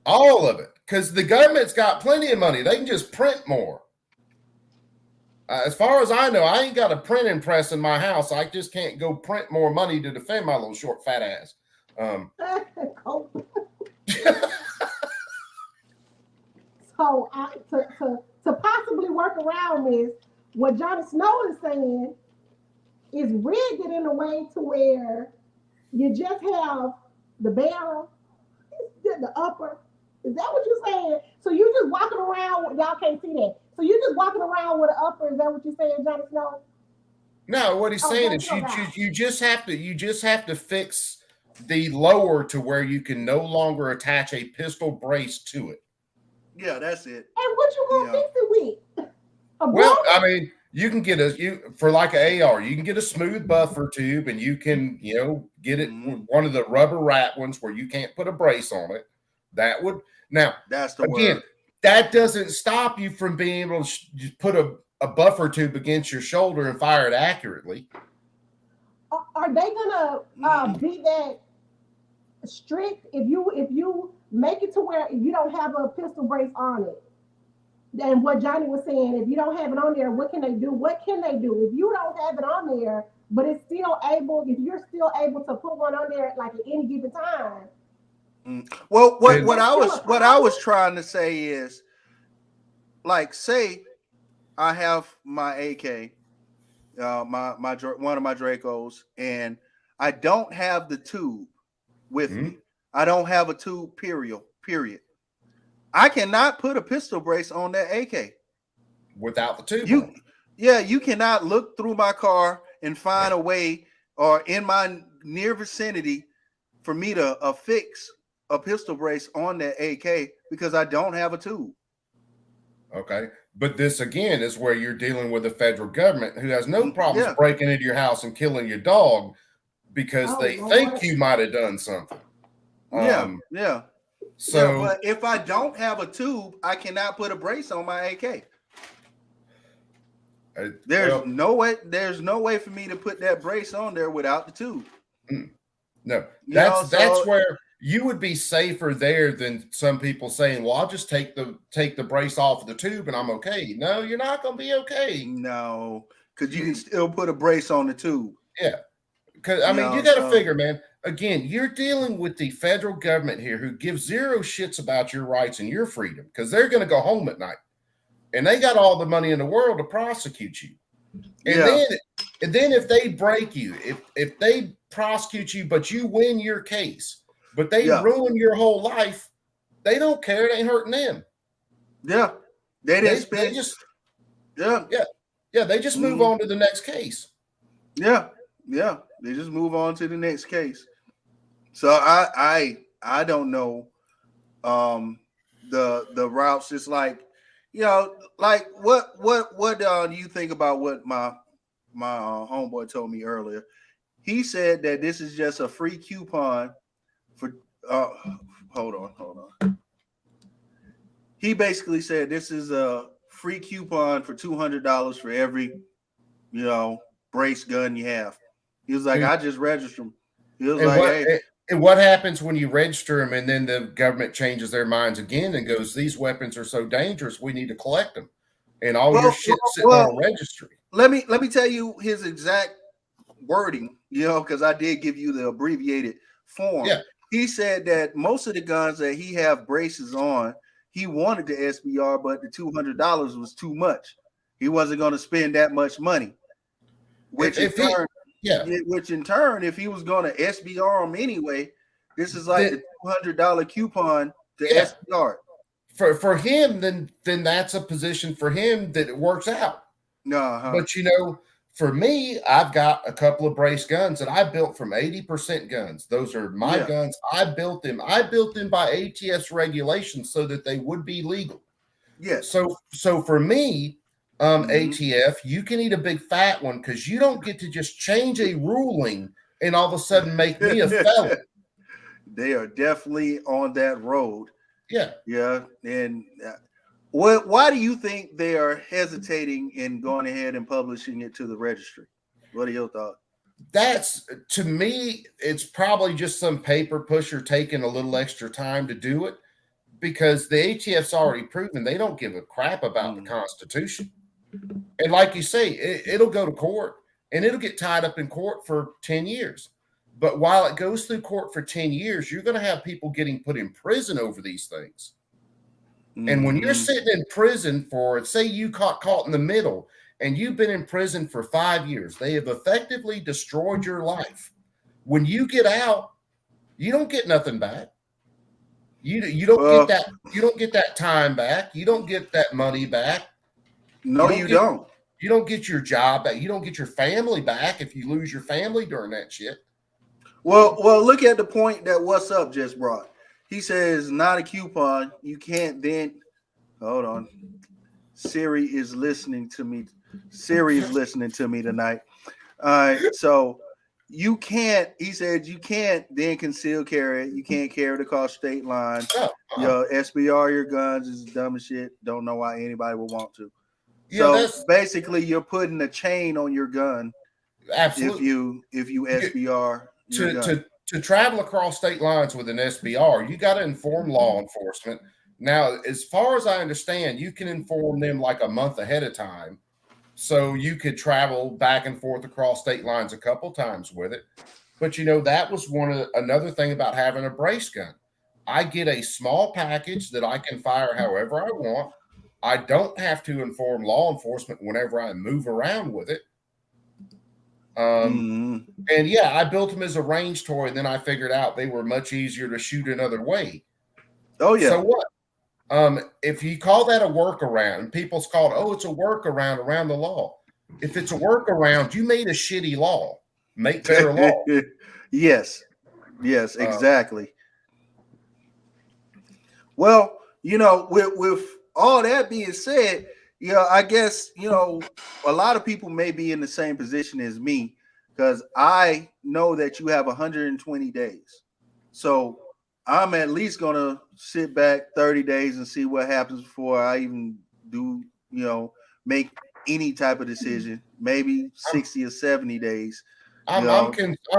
All of it. Because the government's got plenty of money. They can just print more. As far as I know, I ain't got a printing press in my house. I just can't go print more money to defend my little short fat ass. So to possibly work around this, what Johnny Snow is saying is rigged it in a way to where you just have the barrel, the upper. Is that what you're saying? So you just walking around, y'all can't see that. So you just walking around with an upper, is that what you're saying, Johnny Snow? No, what he's saying is you just have to fix the lower to where you can no longer attach a pistol brace to it. Yeah, that's it. And what you gonna fix it with? Well, I mean, you can get for like an AR, you can get a smooth buffer tube, and you can get it one of the rubber wrap ones where you can't put a brace on it. That would that's the word. That doesn't stop you from being able to just put a buffer tube against your shoulder and fire it accurately. Are they gonna be that strict if you make it to where you don't have a pistol brace on it? And what Johnny was saying, if you don't have it on there, what can they do? What can they do if you don't have it on there, but it's still able? If you're still able to put one on there like at any given time. Well, what I was trying to say is, like, say I have my AK, my one of my Dracos, and I don't have the tube with me. I don't have a tube. Period. I cannot put a pistol brace on that AK without the tube. You cannot look through my car and find a way, or in my near vicinity, for me to affix a pistol brace on that AK because I don't have a tube. Okay, but this again is where you're dealing with the federal government, who has no problems breaking into your house and killing your dog because they think you might have done something. So, but if I don't have a tube, I cannot put a brace on my AK. There's no way for me to put that brace on there without the tube. No, that's where you would be safer there than some people saying, "Well, I'll just take the brace off of the tube and I'm okay." No, you're not going to be okay. No, because you can still put a brace on the tube. Yeah, because I mean, you got to figure, man. Again, you're dealing with the federal government here, who gives zero shits about your rights and your freedom, because they're going to go home at night, and they got all the money in the world to prosecute you. And then if they break you, if they prosecute you, but you win your case, but they ruin your whole life, they don't care. It ain't hurting them. Yeah, they just move on to the next case. Yeah, they just move on to the next case. So I don't know the routes. It's like, like what do you think about what my homeboy told me earlier? He said that this is just a free coupon for hold on. He basically said this is a free coupon for $200 for every brace gun you have. He was like, I just registered them. He was and what happens when you register them and then the government changes their minds again and goes, these weapons are so dangerous, we need to collect them, and all your shit sitting on a registry. Let me tell you his exact wording, because I did give you the abbreviated form. Yeah. He said that most of the guns that he have braces on, he wanted the SBR, but the $200 was too much. He wasn't going to spend that much money. Which in turn, if he was going to SBR them anyway, this is like the $200 coupon to SBR. For him, then that's a position for him that it works out. But for me, I've got a couple of brace guns that I built from 80% guns. Those are my guns. I built them. I built them by ATF's regulations so that they would be legal. Yeah. So for me, ATF, you can eat a big fat one, because you don't get to just change a ruling and all of a sudden make me a felon. They are definitely on that road. Yeah. Yeah. And why do you think they are hesitating in going ahead and publishing it to the registry? What are your thoughts? That's, to me, it's probably just some paper pusher taking a little extra time to do it, because the ATF's already proven they don't give a crap about the Constitution. And like you say, it'll go to court and it'll get tied up in court for 10 years. But while it goes through court for 10 years, you're going to have people getting put in prison over these things. And when you're sitting in prison for, say you caught in the middle and you've been in prison for 5 years, they have effectively destroyed your life. When you get out, you don't get nothing back. You don't get that time back. You don't get that money back. No, you don't. You don't get your job back. You don't get your family back if you lose your family during that shit. Well, look at the point that What's Up just brought. He says, not a coupon. You can't then. Hold on. Siri is listening to me. Siri is listening to me tonight. All right. So you can't, he said, you can't then conceal carry it. You can't carry it across state lines. Your SBR, your guns is dumb as shit. Don't know why anybody would want to. So basically, you're putting a chain on your gun. Absolutely. If you SBR to travel across state lines with an SBR, you got to inform law enforcement. Now, as far as I understand, you can inform them like a month ahead of time, so you could travel back and forth across state lines a couple times with it. But that was another thing about having a brace gun. I get a small package that I can fire however I want. I don't have to inform law enforcement whenever I move around with it. And yeah, I built them as a range toy, and then I figured out they were much easier to shoot another way. Oh yeah. So what? If you call that a workaround, people's called, it's a workaround around the law. If it's a workaround, you made a shitty law. Make better law. Yes, exactly. Well, with all that being said, I guess, a lot of people may be in the same position as me, because I know that you have 120 days. So I'm at least going to sit back 30 days and see what happens before I even do, make any type of decision, maybe 60 or 70 days. I'm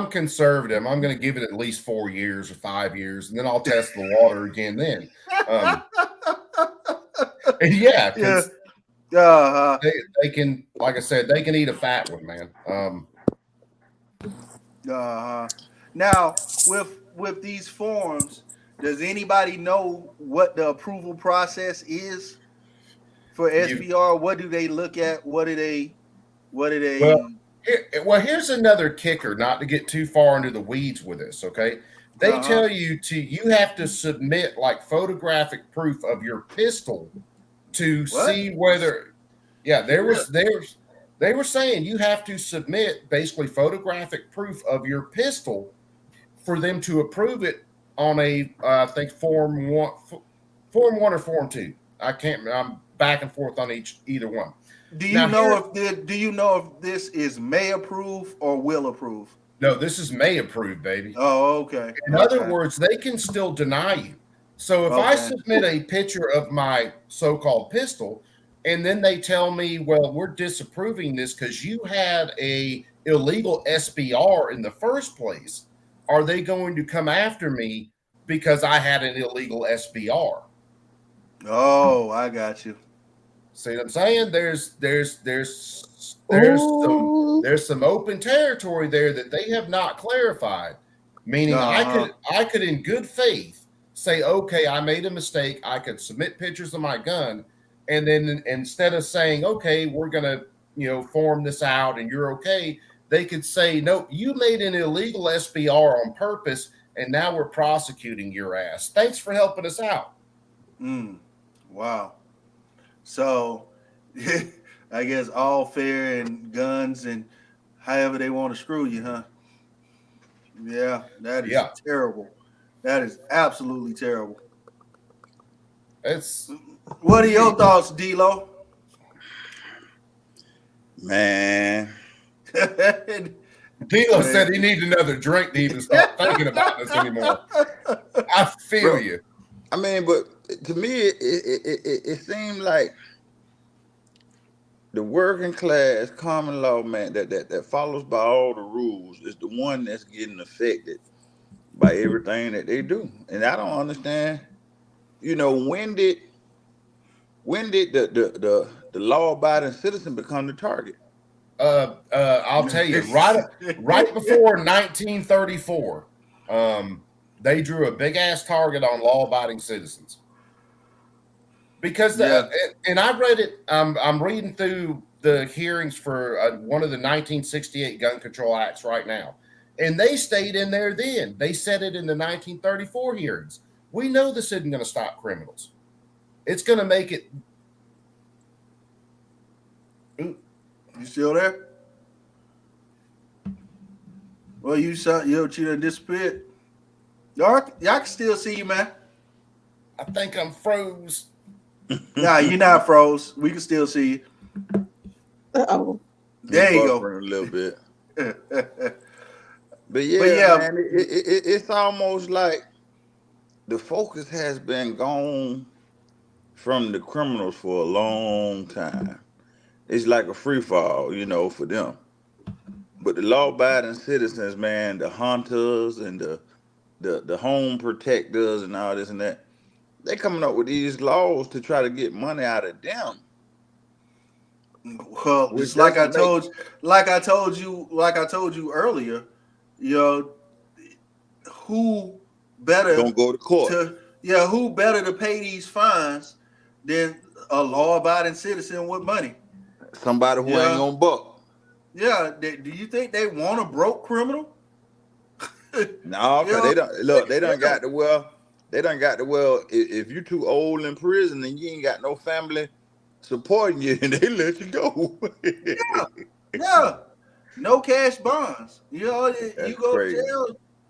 conservative. I'm going to give it at least 4 years or 5 years, and then I'll test the water again then. Yeah, because they can, like I said, they can eat a fat one, man. Now, with these forms, does anybody know what the approval process is for SBR? What do they look at? What do they? Well, here's another kicker, not to get too far into the weeds with this, okay? They tell you you have to submit like photographic proof of your pistol to see whether, they were saying you have to submit basically photographic proof of your pistol for them to approve it on a, I think form 1 or form 2. I'm back and forth on either one. Do you know if this is may approve or will approve? No, this is may approve, baby. Oh, okay. In other words, they can still deny you. So if I submit a picture of my so-called pistol, and then they tell me, well, we're disapproving this because you had a illegal SBR in the first place, are they going to come after me because I had an illegal SBR? Oh, I got you. See what I'm saying? There's some open territory there that they have not clarified. Meaning I could in good faith say, okay, I made a mistake. I could submit pictures of my gun, and then instead of saying, okay, we're gonna form this out and you're okay, they could say, no, you made an illegal SBR on purpose, and now we're prosecuting your ass. Thanks for helping us out. Wow. So I guess all fair and guns and however they want to screw you, huh? Yeah, that is terrible. That is absolutely terrible. What are your thoughts, D-Lo? Man. D-Lo said he needs another drink to even start thinking about this anymore. I feel you. I mean, but to me, it seemed like the working class common law man that follows by all the rules is the one that's getting affected by everything that they do. And I don't understand, when did the law-abiding citizen become the target? I'll tell you, right before 1934, they drew a big ass target on law-abiding citizens. Because and I read it. I'm reading through the hearings for one of the 1968 gun control acts right now, and they stayed in there. Then they said it in the 1934 hearings. We know this isn't going to stop criminals. It's going to make it. You still there? Well, you done disappeared. Y'all can still see you, man. I think I'm froze. Nah, you're not froze. We can still see you. Uh-oh. There you go. A little bit. But yeah, man, it's almost like the focus has been gone from the criminals for a long time. It's like a free fall, for them. But the law-abiding citizens, man, the hunters and the home protectors and all this and that, they coming up with these laws to try to get money out of them. Well, just like I told you earlier, who better don't go to court? Who better to pay these fines than a law-abiding citizen with money? Somebody who ain't gonna buck. Yeah, do you think they want a broke criminal? No, because they don't look. They done got the well. They done got the well. If you're too old in prison and you ain't got no family supporting you, and they let you go. Yeah. No cash bonds. You go crazy. to jail,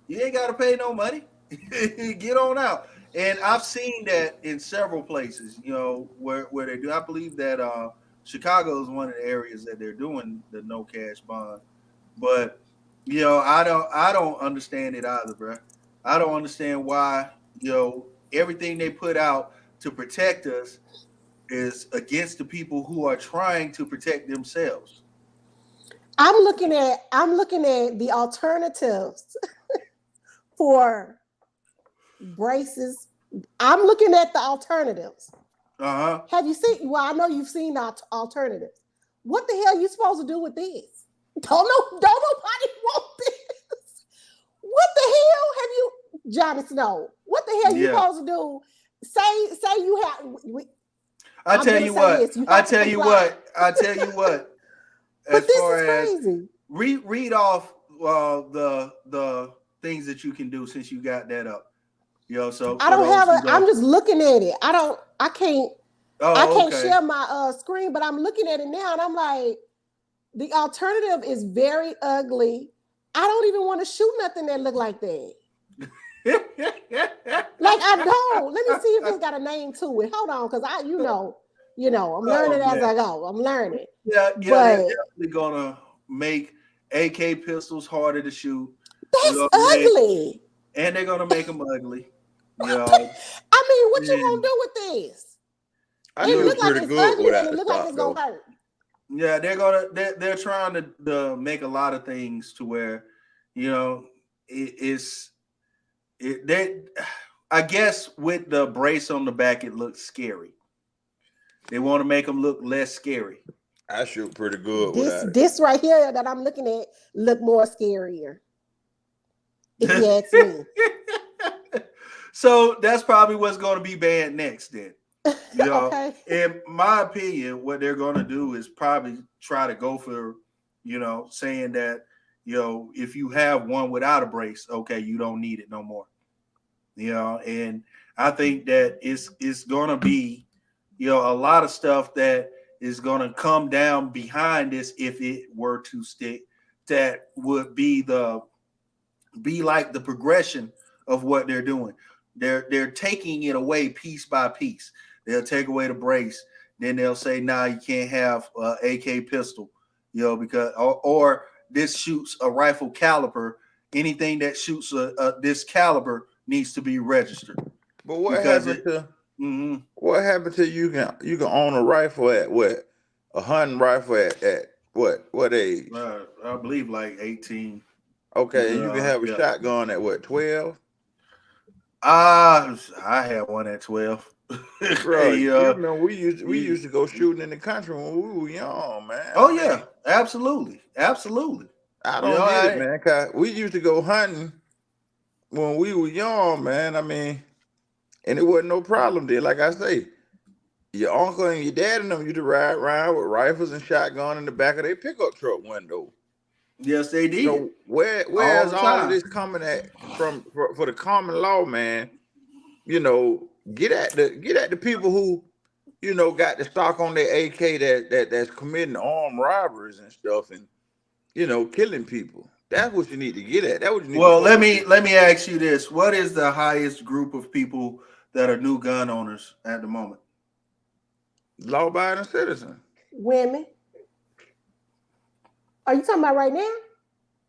you ain't got to pay no money. Get on out. And I've seen that in several places. Where they do. I believe that Chicago is one of the areas that they're doing the no cash bond. But I don't understand it either, bro. I don't understand why everything they put out to protect us is against the people who are trying to protect themselves. I'm looking at the alternatives for braces. I'm looking at the alternatives. Have you seen? Well, I know you've seen the alternatives. What the hell are you supposed to do with this? Don't nobody want this. What the hell have you, Johnny Snow? What the hell you supposed to do? Say you have. I tell you what. But this is crazy. Read off the things that you can do since you got that up. So I don't have it. I'm just looking at it. I can't share my screen, but I'm looking at it now and I'm like, the alternative is very ugly. I don't even want to shoot nothing that look like that. Like I don't. Let me see if it's got a name to it. Hold on, because I'm learning as I go. I'm learning. Yeah, they're definitely gonna make AK pistols harder to shoot. That's ugly. And they're gonna make them ugly. I mean, what you gonna do with this? It look like it's ugly and it look like it's gonna hurt. Yeah, they're trying to make a lot of things to where, I guess with the brace on the back, it looks scary. They want to make them look less scary. I shoot pretty good. This right here that I'm looking at look more scarier. If you ask me. So that's probably what's going to be banned next then. Okay. In my opinion, what they're going to do is probably try to go for, saying that, if you have one without a brace, okay, you don't need it no more. And I think that it's going to be, a lot of stuff that is going to come down behind this if it were to stick. That would be like the progression of what they're doing. They're taking it away piece by piece. They'll take away the brace, then they'll say, "Nah, you can't have an AK pistol, because or this shoots a rifle caliber. Anything that shoots this caliber needs to be registered." But what happened to you can own a rifle at what? A hunting rifle at what age? I believe like 18. Okay, and you can have a shotgun at what, 12? I had one at 12. Bro, we used to go shooting in the country when we were young, man. Oh yeah, absolutely. I don't get it, man. 'Cause we used to go hunting when we were young, man. I mean, and it wasn't no problem then. Like I say, your uncle and your dad and them used to ride around with rifles and shotgun in the back of their pickup truck window. Yes, they did. So where's all of this coming at from for the common law, man? You know, get at the people who, you know, got the stock on their AK that's committing armed robberies and stuff, and you know, killing people. That's what you need to get at. That what you need. Well, let me ask you this: what is the highest group of people that are new gun owners at the moment? Law-abiding citizens. Women. Are you talking about right now?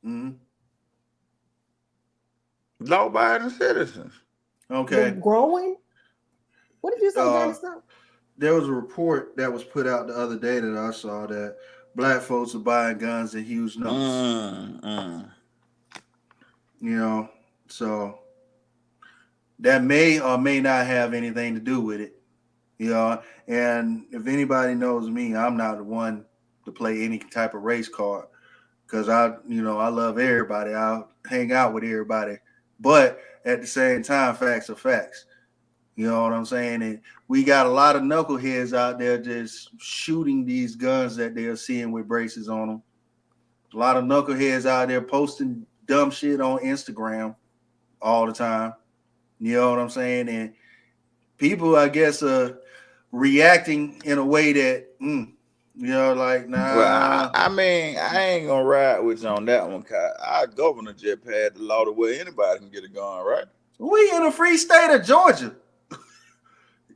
Mm-hmm. Law-abiding citizens. Okay. They're growing. What did you say, Johnny? There was a report that was put out the other day that I saw that black folks are buying guns in huge numbers. You know, so that may or may not have anything to do with it. You know, and if anybody knows me, I'm not the one to play any type of race card because I love everybody. I'll hang out with everybody, but at the same time, facts are facts. You know what I'm saying? And we got a lot of knuckleheads out there just shooting these guns that they're seeing with braces on them. A lot of knuckleheads out there posting dumb shit on Instagram all the time. You know what I'm saying? And people, I guess, are reacting in a way that, like, nah. Well, I mean, I ain't gonna ride with you on that one, cause our governor just passed the law to where anybody can get a gun, right? We in a free state of Georgia.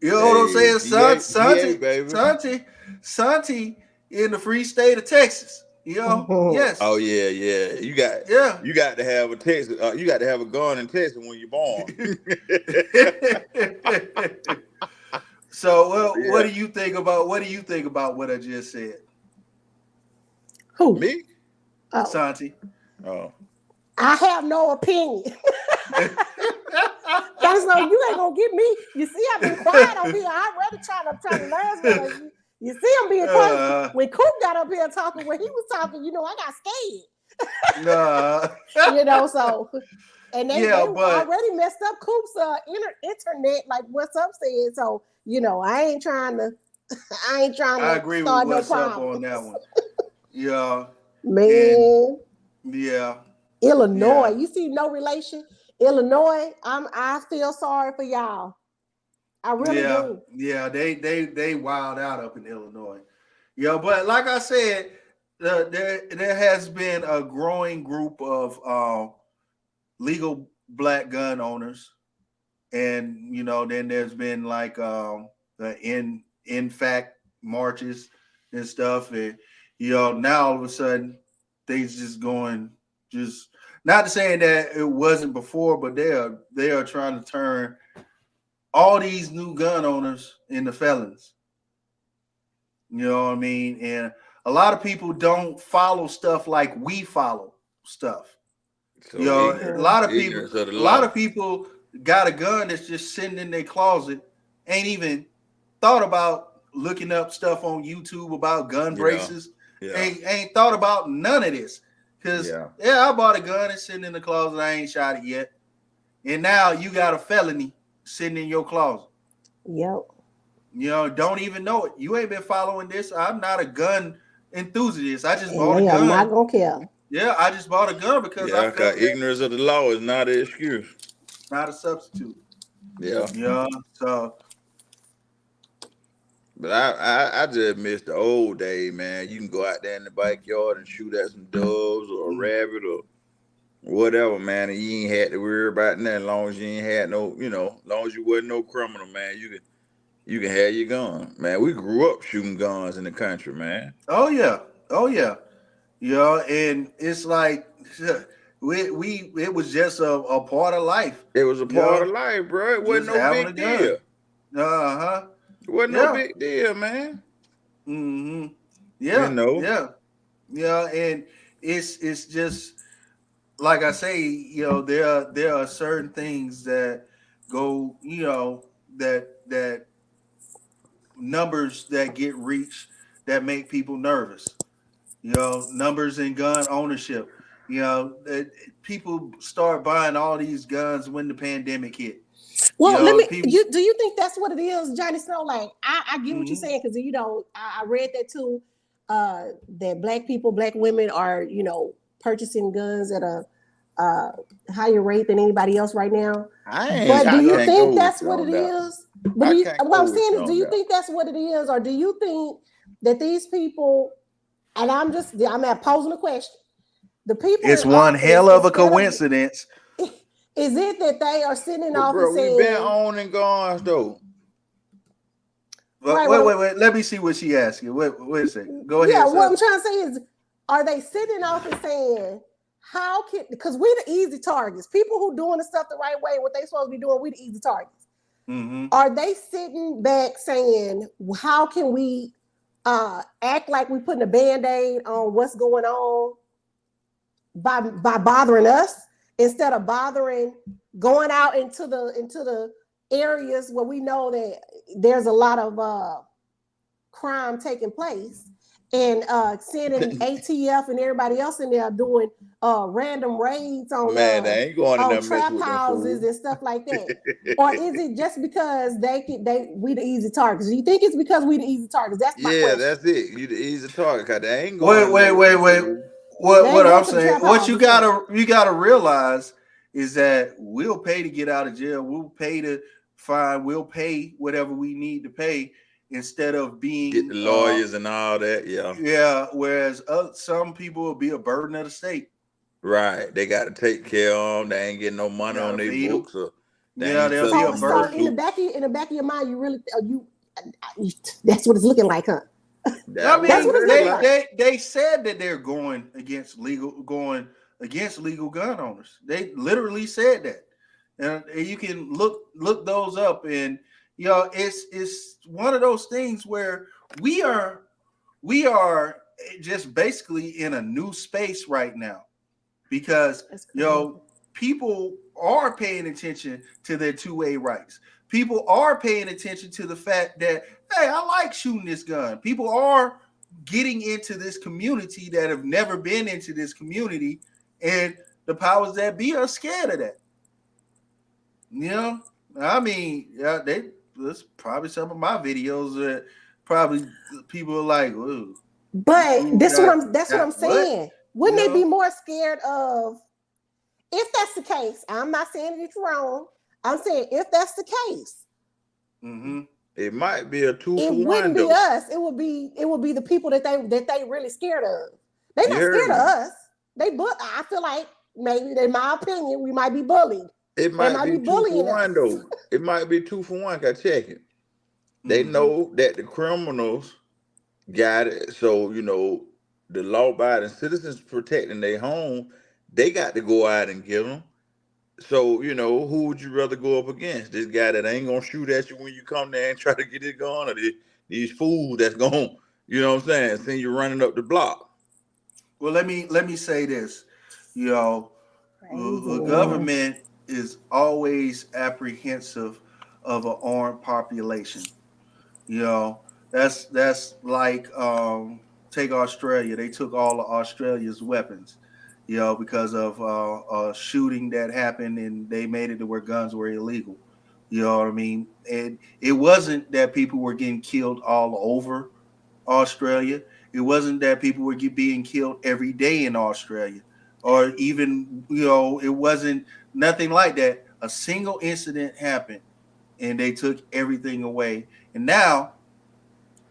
You know what I'm saying? Santi in the free state of Texas. You know? Yes. Oh yeah. You got to have a Texas. You got to have a gun in Texas when you're born. So, what do you think about what I just said? Who? Me? Oh. Santi. Oh. I have no opinion. That's no, you ain't gonna get me. You see, I've been quiet over here. I'm ready trying to learn something. You see, I'm being quiet. When Coop got up here talking, when he was talking, I got scared. So, and they already messed up Coop's internet, like what's up said. So, I ain't trying to. I agree start with what's no up on that one. Yeah, man. Yeah. Illinois, you see, no relation. Illinois, I feel sorry for y'all. I really do. Yeah, they wild out up in Illinois. Yeah, but like I said, there has been a growing group of legal black gun owners, and then there's been like the in fact marches and stuff, and now all of a sudden things just going just. Not to saying that it wasn't before, but they are trying to turn all these new gun owners into felons. You know what I mean? And a lot of people don't follow stuff like we follow stuff. So a lot of people got a gun that's just sitting in their closet, ain't even thought about looking up stuff on YouTube about gun braces. Ain't thought about none of this. Because, I bought a gun, it's sitting in the closet, I ain't shot it yet. And now you got a felony sitting in your closet. Yep. Don't even know it. You ain't been following this. I'm not a gun enthusiast. I just bought a gun. I'm not going to care. Yeah, I just bought a gun because I felt ignorance of the law is not an excuse. Not a substitute. Yeah. So... But I just miss the old day, man. You can go out there in the backyard and shoot at some doves or a rabbit or whatever, man. And you ain't had to worry about nothing as long as you ain't had no, as long as you wasn't no criminal, man. You can have your gun, man. We grew up shooting guns in the country, man. Oh yeah. And it's like it was just a part of life. It was a part of life, bro. It wasn't no big deal. It wasn't no big deal, man. Mm-hmm. Yeah. Yeah. And it's just like I say, there are certain things that go, that numbers that get reached that make people nervous. Numbers in gun ownership. People start buying all these guns when the pandemic hit. Well, You let know, me. people. Do you think that's what it is, Johnny Snow? Like, I get what you're saying because I read that too. That black people, black women are purchasing guns at a higher rate than anybody else right now. But do I you can't think go with that's you what on it that. is? But I can't what go I'm with saying you is, do on you that. think that's what it is, or do you think that these people? And I'm posing a question. The people It's in one office, hell of a instead of, coincidence. is it that they are sitting in But office bro, we been saying, owning guns though. But right? wait. Let me see what she asked you. Wait a second. Go Yeah, ahead, what son. I'm trying to say is, are they sitting in office saying, how can, because we the easy targets, people who doing the stuff the right way, what they supposed to be doing, we the easy targets. Mm-hmm. Are they sitting back saying, how can we act like we putting a band-aid on what's going on by bothering us instead of bothering going out into the areas where we know that there's a lot of crime taking place, and sending ATF and everybody else in there doing random raids Man, they ain't going in there on messing trap with them houses fools. and stuff like that? Or is it just because we the easy targets? Do you think it's because we the easy targets? That's my Yeah, question. that's it. You the easy target, cause they ain't going in there with them Wait. fools. They What ain't going I'm to the saying, trap what you houses, huh? gotta realize is that we'll pay to get out of jail. We'll pay to fine. We'll pay whatever we need to pay instead of Get the being lawyers and all that. Yeah, yeah. Whereas some people will be a burden of the state. right. They got to take care of them. They ain't getting no You money on gotta their feed them. books, or they Yeah, ain't they'll be touching a them So no in the burden. soup. back of your mind, you really that's what it's looking like, huh? I That what That's it what mean, it's looking looking they like. like. they they said that they're going against legal gun owners. They literally said that, and you can look those up. And it's one of those things where we are we are just basically in a new space right now because That's crazy. people are paying attention to their two-way rights. People are paying attention to the fact that, hey, I like shooting this gun. People are getting into this community that have never been into this community, and the powers that be are scared of that. I mean, yeah, that's probably some of my videos that probably people are like, "Ooh, this But fool got that's what I'm what?" saying. You Wouldn't they be know? more scared of, if that's the case? I'm not saying it's wrong. I'm saying if that's the case, Mm-hmm. It might be a two it for wouldn't one be though. us. It would be the people that they really scared of. They're You not heard scared of me. us. I feel like maybe, in my opinion, we might be bullied. It They might might be be two for bullying one us. though. It might be two for one. Cause check it. They Mm-hmm. know that the criminals got it. So, the law abiding citizens protecting their home, they got to go out and get them. So, who would you rather go up against? This guy that ain't gonna shoot at you when you come there and try to get it going, or these fools that's gonna, what I'm saying, send you running up the block. Well, let me say this. You know, Crazy, the man. government is always apprehensive of an armed population. That's like take Australia. They took all of Australia's weapons, because of a shooting that happened, and they made it to where guns were illegal. You know what I mean? And it wasn't that people were getting killed all over Australia. It wasn't that people were being killed every day in Australia, or even it wasn't nothing like that. A single incident happened, and they took everything away. And now,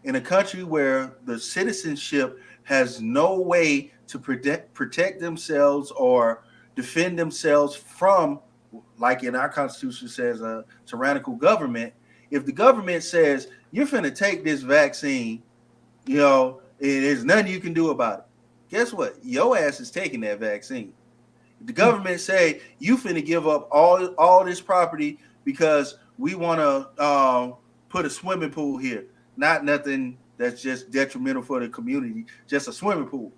in a country where the citizenship has no way to protect themselves or defend themselves from, like in our constitution says, a tyrannical government. If the government says you're finna take this vaccine, there's nothing you can do about it. Guess what? Your ass is taking that vaccine. If the government say you finna give up all this property because we want to put a swimming pool here, not nothing that's just detrimental for the community, just a swimming pool.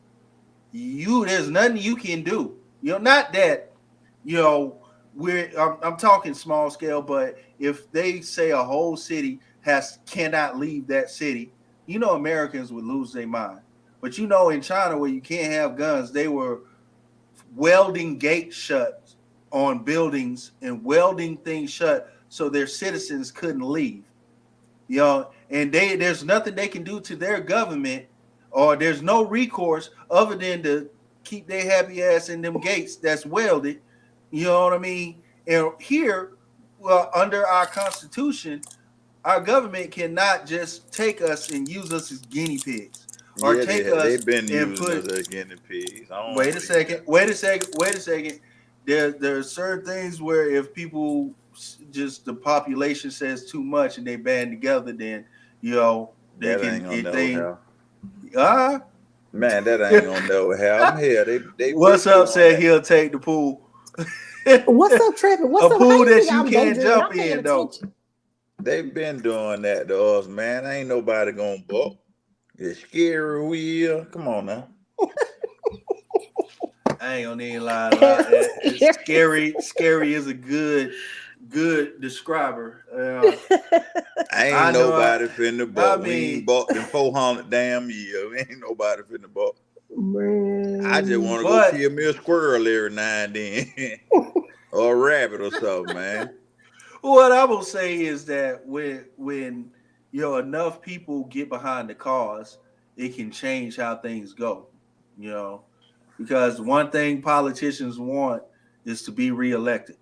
There's nothing you can do. Not that you know I'm talking small scale, but if they say a whole city cannot leave that city, Americans would lose their mind. But in China, where you can't have guns, they were welding gates shut on buildings and welding things shut so their citizens couldn't leave. You know, and there's nothing they can do to their government, or there's no recourse other than to keep their happy ass in them gates that's welded. You know what I mean? And here, well, under our Constitution, our government cannot just take us and use us as guinea pigs, or Yeah, take us they've been and using put. us as guinea pigs. I don't Wait a believe second. that. Wait a second. Wait a second. There are certain things where if people just the population says too much and they band together, then they That can ain't gonna if never they happen. ah. Man, that ain't gonna never happen. Hell, they've What's been up? doing Said that. he'll take the pool. What's up, Trippin'? What's A up? How pool you that think you I'm can't daydreaming? jump I'm paying in though. attention. They've been doing that to us, man. Ain't nobody gonna buck. It's scary wheel. Come on now. I ain't gonna need a lot. It's scary. Scary is a good describer. I Ain't know. nobody finna I buck. We ain't mean, bucked in 400 damn years. Ain't nobody finna buck. I just Man. want to go but kill me a squirrel every now and then, or a rabbit or something, man. what I will say is that when enough people get behind the cause, it can change how things go. You know, because one thing politicians want is to be reelected.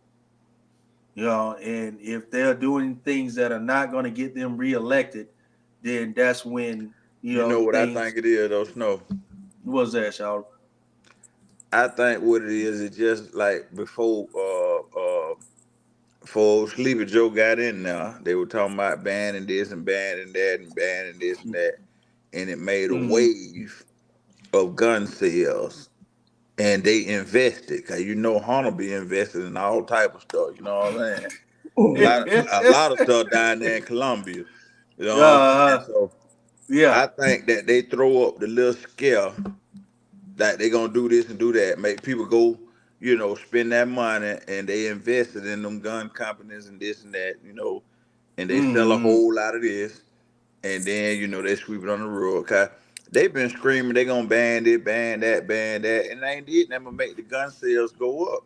And if they're doing things that are not going to get them reelected, then that's when You know what I things. think it is, though, Snow? What's that, y'all? I think what it is just like before Sleepy Joe got in there, they were talking about banning this and banning that and banning this and that, and it made a Mm-hmm. wave of gun sales, and they invested, cause Hunter be invested in all type of stuff. You know what I'm saying? A lot of stuff down there in Colombia. You know what I'm saying? uh, So yeah. I think that they throw up the little scare that they gonna do this and do that, make people go, spend that money, and they invested in them gun companies and this and that, and they sell a Mm-hmm. whole lot of this, and then they sweep it on the rug. Cause they've been screaming they gonna ban it, ban that, and they ain't did nothing but make the gun sales go up.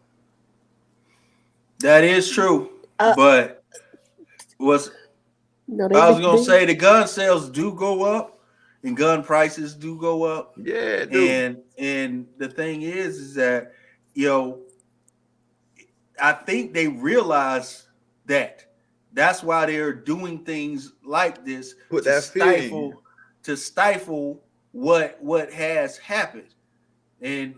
That is true, Uh, but was no, I was gonna say the gun sales do go up, and gun prices do go up, Yeah, dude. and the thing is that you know I think they realize that. That's why they're doing things like this Put to that fear in you. stifle what has happened. And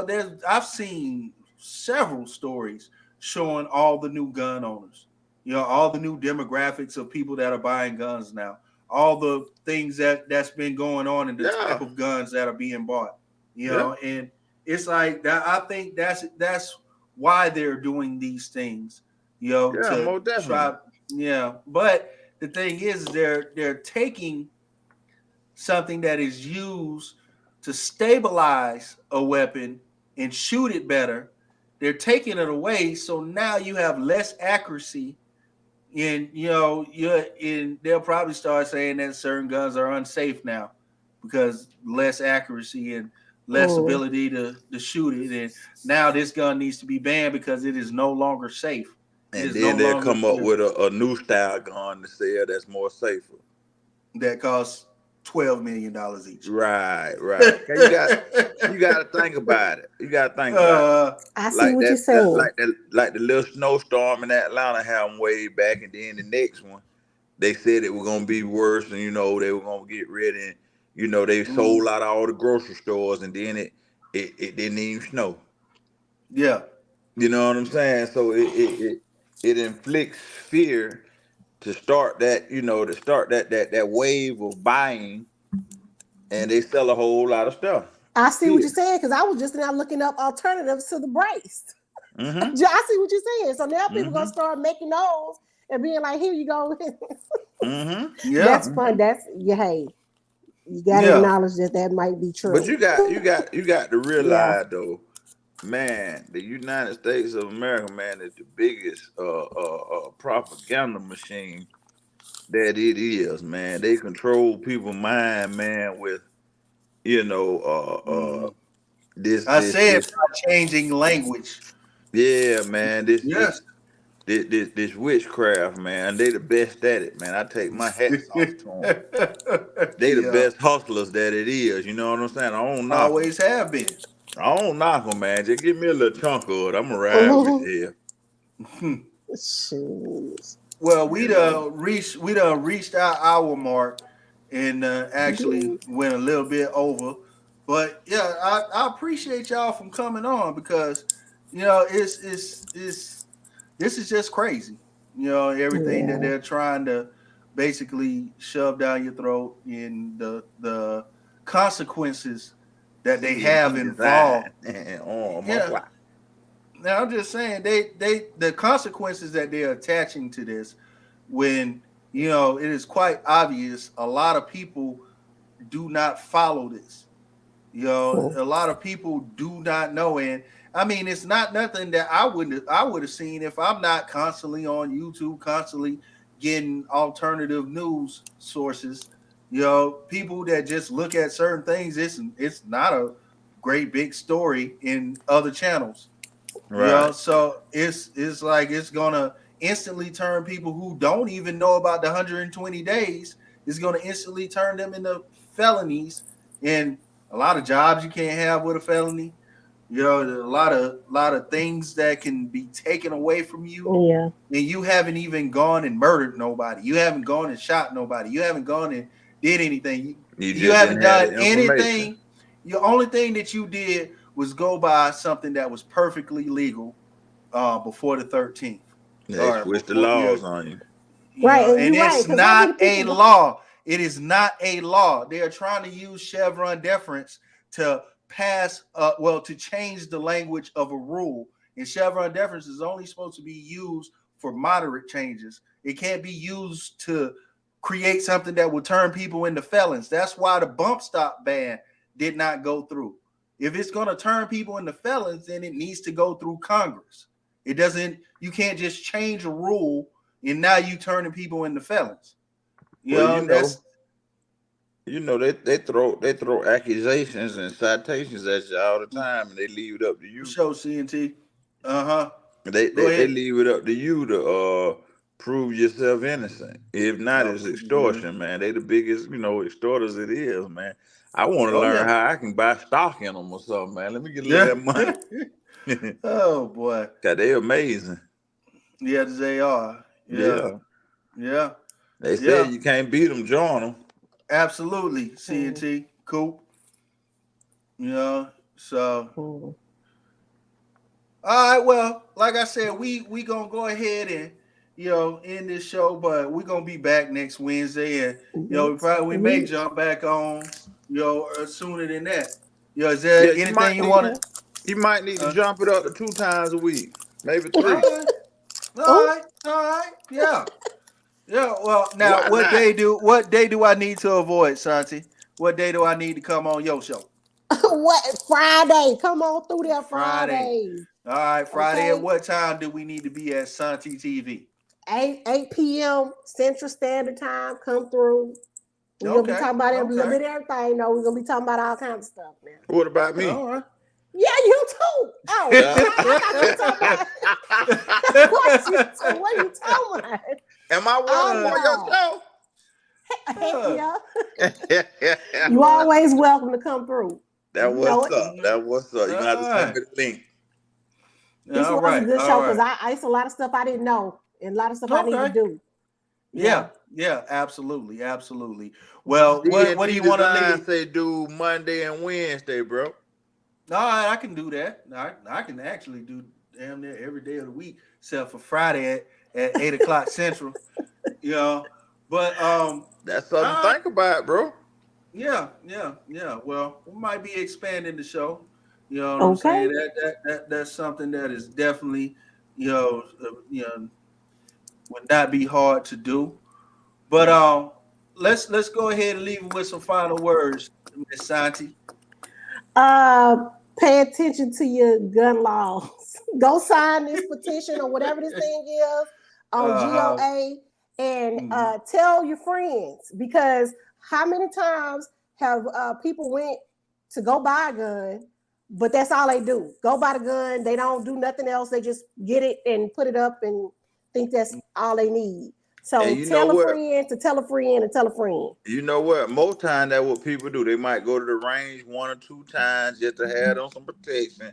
there's I've seen several stories showing all the new gun owners, all the new demographics of people that are buying guns now, all the things that's been going on and the Yeah, type of guns that are being bought, yeah, and it's like that. I think that's why they're doing these things, yeah, to most definitely. try. Yeah, but the thing is, they're taking something that is used to stabilize a weapon and shoot it better. They're taking it away, so now you have less accuracy. And they'll probably start saying that certain guns are unsafe now because less accuracy and less Mm. ability to shoot it. And now this gun needs to be banned because it is no longer safe. It And is no then they'll longer come up with a new style gun to sell that's more safer. that costs $12 million each. Right, right. Okay, you got to think about it. You got to think about it. uh, I see Like what you're that, saying. like the little snowstorm in Atlanta happened way back, and then the next one, they said it was gonna be worse, and they were gonna get ready, and they mm, sold out all the grocery stores, and then it didn't even snow. yeah, You know what I'm saying? So it inflicts fear to start that wave of buying, and they sell a whole lot of stuff. I see what Fear. you're saying because I was just now looking up alternatives to the brace. I Mm-hmm. see what you're saying. So now people gonna Mm-hmm. start making those and being like, "Here you go." Mm-hmm. yeah, That's Mm-hmm. fun. That's yeah. Hey, you gotta yeah. acknowledge that might be But true. you got to Yeah. realize though, man, the United States of America, man, is the biggest propaganda machine that it is, man. They control people's mind, man, with you know Mm. this I this said this by changing language. yeah, man, this Yes. this witchcraft, man. They the best at it, man. I take my hats off to them. They the best hustlers that it is. You know what I'm saying? I don't knock them. Always have been. I don't knock them, man. Just give me a little chunk of it. I'm gonna ride with you. Well, we done reached our hour mark, and actually went a little bit over. But yeah, I appreciate y'all from coming on, because it's this is just crazy. Everything that they're trying to basically shove down your throat, and the consequences that they have involved. Yeah. Now I'm just saying the consequences that they're attaching to this, when it is quite obvious a lot of people do not follow this. A lot of people do not know, and I mean, it's not nothing that I would have seen if I'm not constantly on YouTube, constantly getting alternative news sources. People that just look at certain things. It's not a great big story in other channels. Right. So it's like it's gonna instantly turn people who don't even know about the 120 days. It's gonna instantly turn them into felonies, and a lot of jobs you can't have with a felony. A lot of things that can be taken away from you. Yeah. And you haven't even gone and murdered nobody. You haven't gone and shot nobody. You haven't gone and did anything. You haven't done anything. The only thing that you did was go by something that was perfectly legal before the 13th. They switched the laws on you. Right. And it's not a law. It is not a law. They are trying to use Chevron deference to pass, to change the language of a rule. And Chevron deference is only supposed to be used for moderate changes. It can't be used to create something that will turn people into felons. That's why the bump stop ban did not go through. If it's going to turn people into felons, then it needs to go through Congress. It doesn't. You can't just change a rule and now you turning people into felons. They throw accusations and citations at you all the time, and they leave it up to you. Show CNT. They leave it up to you to prove yourself innocent. If not, it's extortion, man. They the biggest, extorters it is, man. I want to learn how I can buy stock in them or something, man. Let me get a little of that money. Oh boy, God, they amazing. Yeah, they are. Yeah. They say you can't beat them, join them. Absolutely, CNT. Cool. So. All right. Well, like I said, we gonna go ahead and end this show, but we're gonna be back next Wednesday, and we may jump back on sooner than that. Is there anything you want to? You might need to jump it up to 2 times a week, maybe 3. All right. Yeah. Well, now what day do I need to avoid, Santi? What day do I need to come on your show? What Friday? Come on through there Friday. All right, Friday. Okay. At what time do we need to be at Santi TV? 8 p.m. Central Standard Time. Come through. We're gonna be talking about a little bit of everything. We're gonna be talking about all kinds of stuff, man. What about me? All right. Yeah, you too. Oh, what are you talking about? Am I welcome on your show? You always welcome to come through. That what's up. That what's up. You have to send me the link. This was a good show because I it's a lot of stuff I didn't know and a lot of stuff I need to do. Yeah, absolutely. Well, what do you want to say? Do Monday and Wednesday, bro. All right, I can do that. I can actually do damn near every day of the week except for Friday at 8 o'clock Central. But that's something to think about, bro. Yeah. Well, we might be expanding the show. You know what I'm saying? That's something that is definitely, would not be hard to do. But let's go ahead and leave it with some final words, Miss Santi. Pay attention to your gun laws. Go sign this petition or whatever this thing is on GOA and tell your friends, because how many times have people went to go buy a gun, but that's all they do. Go buy the gun. They don't do nothing else. They just get it and put it up and think that's all they need. So And you know tell a what? friend to tell a friend and tell a friend. You know what? Most times that's what people do. They might go to the range 1 or 2 times just to have on some protection,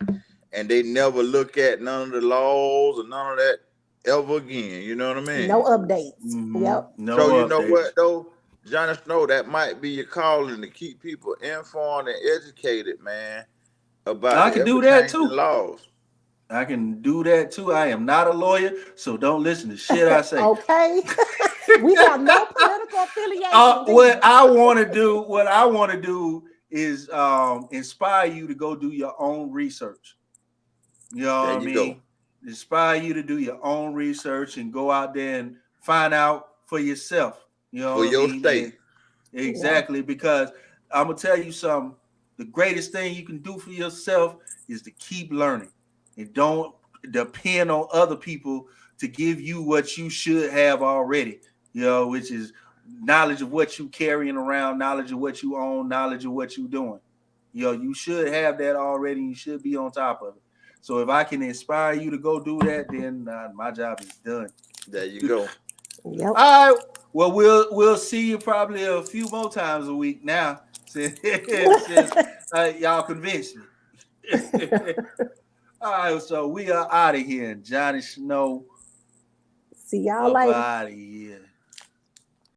and they never look at none of the laws or none of that ever again. You know what I mean? No updates. Mm-hmm. Yep. No so you updates. know what though, Johnny Snow, that might be your calling to keep people informed and educated, man, about I the can do that ever-changing too. laws. I can do that too. I am not a lawyer, so don't listen to shit I say. Okay. We have no political affiliation. What I want to do is inspire you to go do your own research. You know There what I you mean? go. Inspire you to do your own research and go out there and find out for yourself. You know For what I your mean? state. Exactly, because I'm gonna tell you something. The greatest thing you can do for yourself is to keep learning and don't depend on other people to give you what you should have already. You know, which is knowledge of what you carrying around, knowledge of what you own, knowledge of what you're doing. You know, you should have that already. You should be on top of it. So if I can inspire you to go do that, then my job is done. There you go. Yep. All right. Well, we'll see you probably a few more times a week now, since y'all convinced me. All right, so we are out of here. Johnny Snow See y'all up later. out of here.